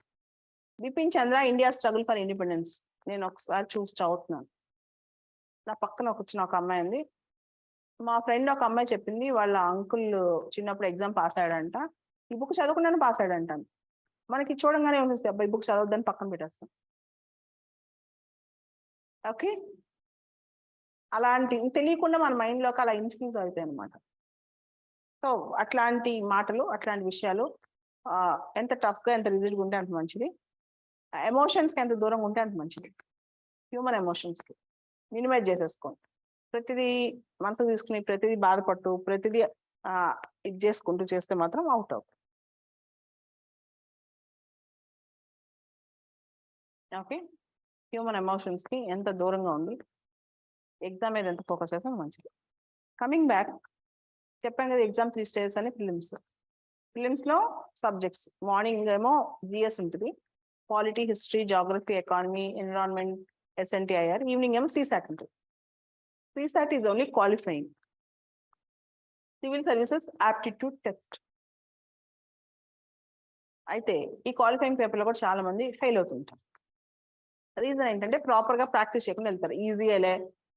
Bipin Chandra India struggle for independence, నేను ఒకసారి చూసి చదువుతున్నాను. నా పక్కన కూర్చున్న ఒక అమ్మాయి ఉంది, మా ఫ్రెండ్ ఒక అమ్మాయి చెప్పింది వాళ్ళ అంకుల్ చిన్నప్పుడు ఎగ్జామ్ పాస్ అయ్యాడంట, ఈ బుక్ చదువుకున్నాను పాస్ అయ్యాడంట. మనకి చూడంగానే ఉంటుంది అబ్బాయి బుక్స్ చదవద్దని పక్కన పెట్టేస్తాం. ఓకే, అలాంటి తెలియకుండా మన మైండ్లోకి అలా ఇన్ఫ్యూజ్ అవుతాయి అనమాట. సో అట్లాంటి మాటలు, అట్లాంటి విషయాలు ఎంత టఫ్గా, ఎంత రిజిడ్గా ఉంటే అంత మంచిది. ఎమోషన్స్కి ఎంత దూరంగా ఉంటే అంత మంచిది. హ్యూమన్ ఎమోషన్స్కి మినిమైజ్ చేసేసుకోండి. ప్రతిదీ మనసు తీసుకుని, ప్రతిదీ బాధపడుతూ, ప్రతిదీ ఇది చేసుకుంటూ చేస్తే మాత్రం అవుట్ అవుతుంది. ఓకే, హ్యూమన్ ఎమోషన్స్కి ఎంత దూరంగా ఉంది, ఎగ్జామ్ మీద ఎంత ఫోకస్ చేస్తే మంచిది. కమింగ్ బ్యాక్, చెప్పాను కదా ఎగ్జామ్ 3 స్టేజెస్ అని. ఫిలిమ్స్లో సబ్జెక్ట్స్ మార్నింగ్ ఏమో జిఎస్ ఉంటుంది, polity, history, geography, economy, environment, S N T I R. Evening ఏమో సిసాట్ ఉంటుంది. CSAT is only qualifying, civil services aptitude test. అయితే ఈ క్వాలిఫైయింగ్ పేపర్లో కూడా చాలా మంది ఫెయిల్ అవుతుంటారు. రీజన్ ఏంటంటే ప్రాపర్గా ప్రాక్టీస్ చేయకుండా వెళ్తారు. ఈజీగాలే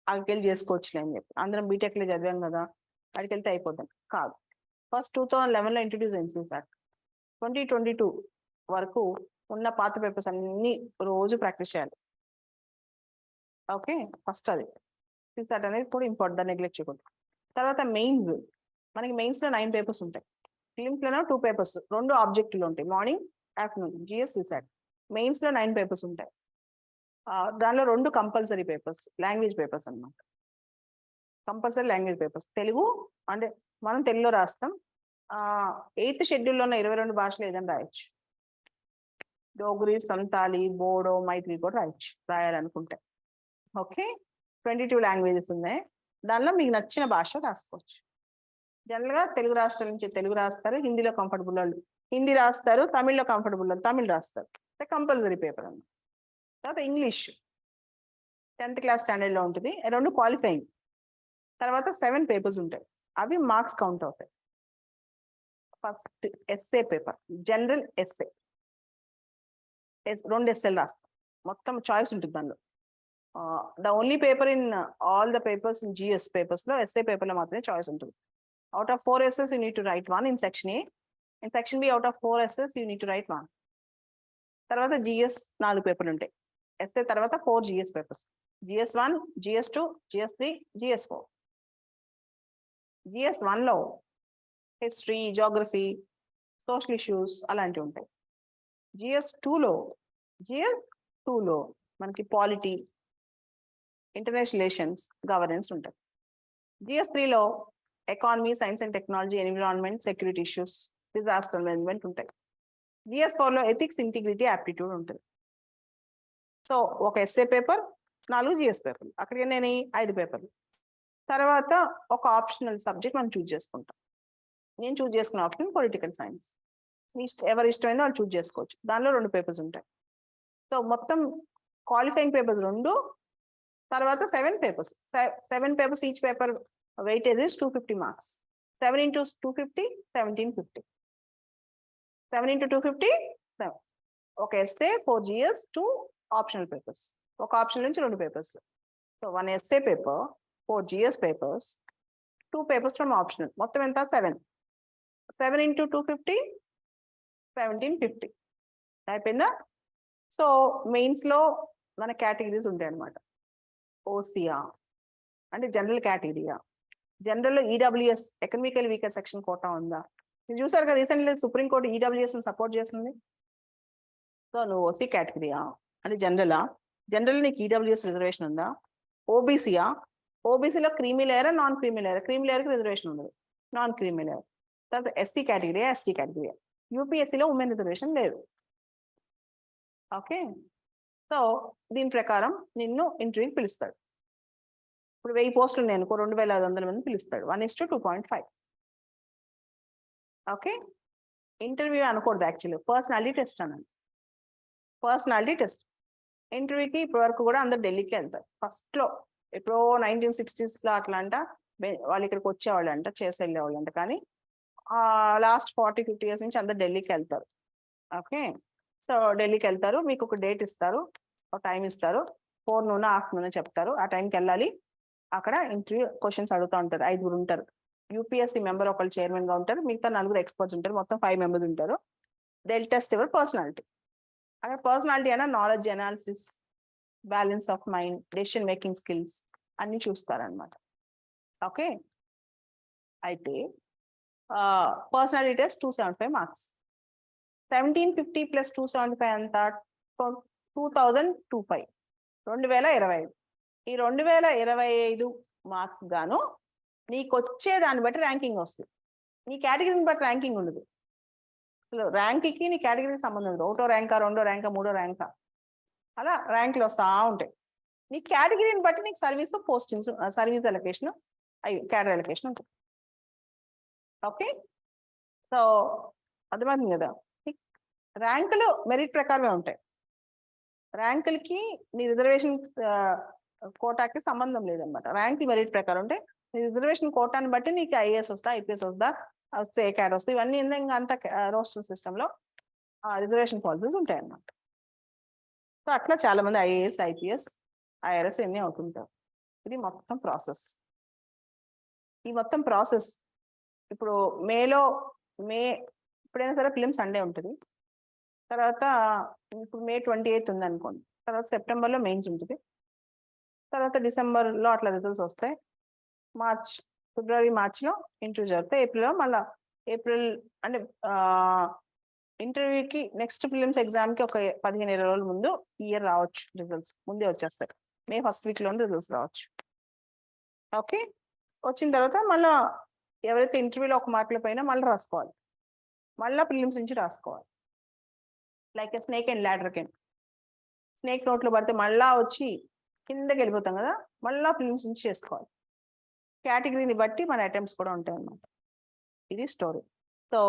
అక్కడికి వెళ్ళి చేసుకోవచ్చులే అని చెప్పి, అందరం బీటెక్లో చదివాం కదా అక్కడికి వెళ్తే అయిపోతాం. కాదు. ఫస్ట్ 2011లో ఇంట్రడ్యూస్ అయింది సిసాట్. 2022 వరకు ఉన్న పాత పేపర్స్ అన్ని రోజు ప్రాక్టీస్ చేయాలి. ఓకే, ఫస్ట్ అది సిసాట్ అనేది కూడా ఇంపార్టెంట్, దాన్ని నెగ్లెక్ట్ చేయకూడదు. తర్వాత మెయిన్స్, మనకి మెయిన్స్లో 9 పేపర్స్ ఉంటాయి. ఫిలిమ్స్లోనే 2 పేపర్స్, 2 ఆబ్జెక్టివ్లు ఉంటాయి, మార్నింగ్, ఆఫ్టర్నూన్, జిఎస్, సిసాట్. మెయిన్స్లో 9 పేపర్స్ ఉంటాయి. దానిలో 2 కంపల్సరీ పేపర్స్, లాంగ్వేజ్ పేపర్స్ అన్నమాట. Compulsory language papers. తెలుగు అంటే మనం తెలుగులో రాస్తాం. 8th షెడ్యూల్లో ఉన్న 22 భాషలు ఏదైనా రాయొచ్చు. డోగ్రీ, సంతాలి, బోడో, మైత్రి కూడా రాయాలనుకుంటే. ఓకే, 22 లాంగ్వేజెస్ ఉన్నాయి. దానిలో మీకు నచ్చిన భాష రాసుకోవచ్చు. జనరల్గా తెలుగు రాష్ట్రాల నుంచి తెలుగు రాస్తారు, హిందీలో కంఫర్టబుల్ వాళ్ళు హిందీ రాస్తారు, తమిళ్లో కంఫర్టబుల్ వాళ్ళు తమిళ్ రాస్తారు. కంపల్సరీ పేపర్ అన్నమాట. తర్వాత ఇంగ్లీష్ 10th క్లాస్ స్టాండర్డ్లో ఉంటుంది, 2 క్వాలిఫైయింగ్. తర్వాత 7 పేపర్స్ ఉంటాయి, అవి మార్క్స్ కౌంట్ అవుతాయి. First essay paper, general essay, 2 ఎస్ఏలు రాస్తాం. మొత్తం చాయిస్ ఉంటుంది దానిలో. The only paper in all the papers in GS పేపర్స్లో ఎస్ఏ పేపర్లో మాత్రమే చాయిస్ ఉంటుంది. Out of 4 essays you need to write 1 in section A. In section B, out of 4 essays you need to write 1. తర్వాత జిఎస్ 4 పేపర్లు ఉంటాయి. ఎస్ఏ తర్వాత 4 GS papers, GS1, GS2, GS3, GS4. GS1లో హిస్టరీ, జాగ్రఫీ, సోషల్ ఇష్యూస్ అలాంటివి ఉంటాయి. GS2లో మనకి పాలిటీ, ఇంటర్నేషనల్ రిలేషన్స్, గవర్నెన్స్ ఉంటాయి. GS3లో economy, science and technology, environment, security issues, disaster management ఉంటాయి. GS4లో ఎథిక్స్, ఇంటిగ్రిటీ, యాప్టిట్యూడ్ ఉంటుంది. సో ఒక ఎస్ఏ పేపర్, 4 జిఎస్ పేపర్లు, అక్కడికి నేను 5 పేపర్లు. తర్వాత ఒక ఆప్షనల్ సబ్జెక్ట్ మనం చూజ్ చేసుకుంటాం. నేను చూజ్ చేసుకున్న ఆప్షన్ పొలిటికల్ సైన్స్. ఎవరి ఇష్టమైనా వాళ్ళు చూజ్ చేసుకోవచ్చు. దానిలో 2 పేపర్స్ ఉంటాయి. సో మొత్తం క్వాలిఫైయింగ్ పేపర్స్ 2, తర్వాత 7 papers. 7 papers, each paper weightage is 250 marks. 7 into 250, 1750. 7 into 250, 7. ఒక ఎస్ఏ, 4 జిఎస్, 2 ఆప్షనల్ పేపర్స్. ఒక ఆప్షన్ నుంచి 2 papers. So 1 essay paper, 4 GS papers, 2 papers from optional. మొత్తం ఎంత? 7. 7 into 250, 1750. అయిపోయిందా? సో మెయిన్స్లో మన కేటగిరీస్ ఉంటాయి అన్నమాట. ఓసియా అంటే జనరల్ కేటగిరీయా, జనరల్లో EWS, economical weaker section quota ఉందా? మీరు చూసారు కదా రీసెంట్లీ సుప్రీంకోర్టు ఈడబ్ల్యూఎస్ సపోర్ట్ చేస్తుంది. సో నువ్వు ఓసీ కేటగిరీయా అంటే జనరలా? జనరల్ నీకు ఈడబ్ల్యూఎస్ రిజర్వేషన్ ఉందా? ఓబీసీయా? ఓబీసీలో creamy layer, non creamy layer. Creamy లేయర్కి రిజర్వేషన్ ఉండదు, నాన్ క్రీమీ లేయర్. తర్వాత ఎస్సీ కేటగిరీయా, ఎస్టీ కేటగిరీయా? యూపీఎస్సీలో ఉమెన్ రిజర్వేషన్ లేదు. ఓకే, సో దీని ప్రకారం నిన్ను ఇంటర్వ్యూకి పిలుస్తాడు. ఇప్పుడు 1000 పోస్టులు ఉన్నాయి అనుకో, 2500 మంది పిలుస్తాడు. 1:2.5. ఓకే, ఇంటర్వ్యూ అనకూడదు, యాక్చువల్లీ పర్సనాలిటీ టెస్ట్ అన్నాను. Personality test. ఇంటర్వ్యూకి ఇప్పటి వరకు కూడా అందరు ఢిల్లీకి వెళ్తారు. ఫస్ట్లో ఎప్పుడో 1960s అట్లా అంట వాళ్ళు ఇక్కడికి వచ్చేవాళ్ళు అంట, చేసి వెళ్ళేవాళ్ళు అంట. కానీ లాస్ట్ 40-50 years నుంచి అందరు ఢిల్లీకి వెళ్తారు. ఓకే, సో ఢిల్లీకి వెళ్తారు. మీకు ఒక డేట్ ఇస్తారు, ఒక టైం ఇస్తారు. 4 noon afternoon చెప్తారు. ఆ టైంకి వెళ్ళాలి. అక్కడ ఇంటర్వ్యూ క్వశ్చన్స్ అడుగుతూ ఉంటారు. 5 ఉంటారు. యూపీఎస్సీ మెంబర్ ఒకళ్ళు చైర్మన్ గా ఉంటారు, మిగతా 4 ఎక్స్పర్ట్స్ ఉంటారు. మొత్తం 5 members ఉంటారు. they'll test your personality. అక్కడ పర్సనాలిటీ అయినా knowledge analysis, balance of mind, decision making skills అన్ని చూస్తారనమాట. ఓకే, అయితే పర్సనాలిటీ టెస్ట్ 275 మార్క్స్. 1750 ప్లస్ 275 అంతా 2025, 2025. ఈ 2025 మార్క్స్ గాను నీకు వచ్చే దాన్ని బట్టి ర్యాంకింగ్ వస్తుంది. నీ కేటగిరీని బట్టి ర్యాంకింగ్ ఉండదు. అసలు ర్యాంక్కి నీ కేటగిరీకి సంబంధం ఉండదు. 1వ ర్యాంకా, 2వ ర్యాంకా, 3వ ర్యాంకా, అలా ర్యాంకులు వస్తూ ఉంటాయి. నీ కేటగిరీని బట్టి నీకు service postings, service allocation, cadre allocation ఉంటుంది. ఓకే, సో అర్థమవుతుంది కదా. ర్యాంకులు మెరిట్ ప్రకారమే ఉంటాయి. ర్యాంకులకి నీ రిజర్వేషన్ కోటాకి సంబంధం లేదనమాట. ర్యాంకులు మెరిట్ ప్రకారం ఉంటాయి. నీ రిజర్వేషన్ కోటాని బట్టి నీకు ఐఏఎస్ వస్తా, ఐపీఎస్ వస్తా, ఏ క్యాడర్ వస్తాయి, ఇవన్నీ ఇంకా అంత రోస్టర్ సిస్టంలో రిజర్వేషన్ పాలసీస్ ఉంటాయి అన్నమాట. సో అట్లా చాలా మంది ఐఏఎస్, ఐపీఎస్, ఐఆర్ఎస్ ఇవన్నీ అవుతుంటారు. ఇది మొత్తం ప్రాసెస్. ఈ మొత్తం ప్రాసెస్ ఇప్పుడు ఇప్పుడైనా సరే ఫిలిం సండే ఉంటుంది. తర్వాత ఇప్పుడు May 28 ఉంది అనుకోండి. తర్వాత సెప్టెంబర్లో మెయిన్స్ ఉంటుంది. తర్వాత డిసెంబర్లో అట్లా రిజల్ట్స్ వస్తాయి. ఫిబ్రవరి మార్చ్లో ఇంటర్వ్యూ జరుగుతాయి. ఏప్రిల్లో మళ్ళీ అంటే ఇంటర్వ్యూకి నెక్స్ట్ ఫిలిమ్స్ ఎగ్జామ్కి ఒక 15-20 రోజుల ముందు ఇయర్ రావచ్చు. రిజల్ట్స్ ముందే వచ్చేస్తాయి. May 1st వీక్లో రిజల్ట్స్ రావచ్చు. ఓకే, వచ్చిన తర్వాత మళ్ళీ ఎవరైతే ఇంటర్వ్యూలో ఒక మార్కుల పైన మళ్ళీ రాసుకోవాలి. మళ్ళీ ఫిలిమ్స్ నుంచి రాసుకోవాలి. Like snake and ladder game. Snake నోట్లో పడితే మళ్ళా వచ్చి కిందకి వెళ్ళిపోతాం కదా, మళ్ళీ ఫిలిమ్స్ నుంచి చేసుకోవాలి. కేటగిరీని బట్టి మన అటెంప్ట్స్ కూడా ఉంటాయి అన్నమాట. ఇది స్టోరీ. సో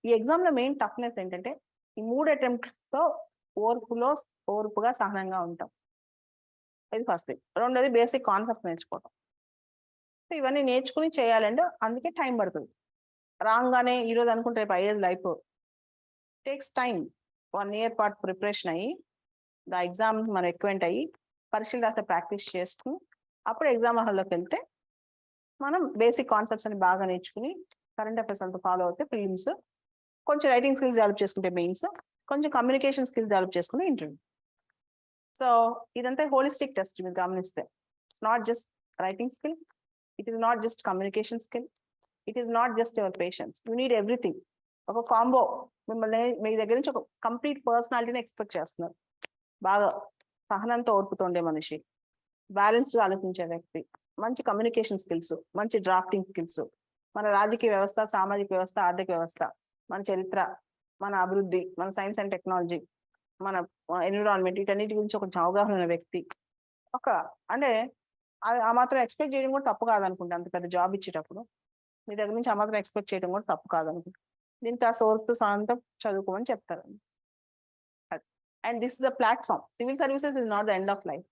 ఈ ఎగ్జామ్లో మెయిన్ టఫ్నెస్ ఏంటంటే ఈ 3 అటెంప్ట్స్తో ఓర్పుగా సహనంగా ఉంటాం. ఇది ఫస్ట్ థింగ్. రెండోది బేసిక్ కాన్సెప్ట్ నేర్చుకోవటం. సో ఇవన్నీ నేర్చుకుని చేయాలంటే అందుకే టైం పడుతుంది. రాగానే ఈరోజు అనుకుంటే రేపు అయ్యేది లైఫ్ టేక్స్ టైం. 1 year పాటు ప్రిపరేషన్ అయ్యి ఎగ్జామ్ మనం ఎక్వెంట్ అయ్యి పరీక్షలు రాస్తే ప్రాక్టీస్ చేసుకుని అప్పుడు ఎగ్జామ్ హాల్లోకి వెళ్తే మనం బేసిక్ కాన్సెప్ట్స్ అని బాగా నేర్చుకుని కరెంట్ అఫైర్స్ అంతా ఫాలో అవుతే ఫిలిమ్స్, కొంచెం రైటింగ్ స్కిల్స్ డెవలప్ చేసుకుంటే మెయిన్స్, కొంచెం కమ్యూనికేషన్ స్కిల్స్ డెవలప్ చేసుకుని ఇంటర్వ్యూ. సో ఇదంతా హోలిస్టిక్ టెస్ట్. మీరు గమనిస్తే it's not just writing skill, it is not just communication skill, it is not just your patience. You need everything. ఒక కాంబో. మిమ్మల్ని మీ దగ్గర నుంచి ఒక కంప్లీట్ పర్సనాలిటీని ఎక్స్పెక్ట్ చేస్తున్నారు. బాగా సహనంతో ఓర్పుతుండే మనిషి, బ్యాలెన్స్గా ఆలోచించే వ్యక్తి, మంచి కమ్యూనికేషన్ స్కిల్స్, మంచి డ్రాఫ్టింగ్ స్కిల్స్, మన రాజకీయ వ్యవస్థ, సామాజిక వ్యవస్థ, ఆర్థిక వ్యవస్థ, మన చరిత్ర, మన అభివృద్ధి, మన సైన్స్ అండ్ టెక్నాలజీ, మన ఎన్విరాన్మెంట్, వీటన్నిటి గురించి ఒక అవగాహన ఉన్న వ్యక్తి. అంటే ఆ మాత్రం ఎక్స్పెక్ట్ చేయడం కూడా తప్పు కాదనుకుంటా. అంత పెద్ద జాబ్ ఇచ్చేటప్పుడు మీ దగ్గర నుంచి ఆ మాత్రం ఎక్స్పెక్ట్ చేయడం కూడా తప్పు కాదనుకుంటా. దీనికి ఆ సోర్పు సాంతం చదువుకోమని చెప్తారు. And this is the platform. Civil services is not the end of life.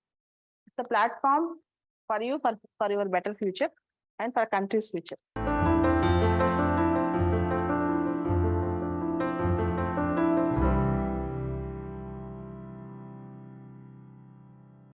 It's the platform for you, for your better future and for country's future.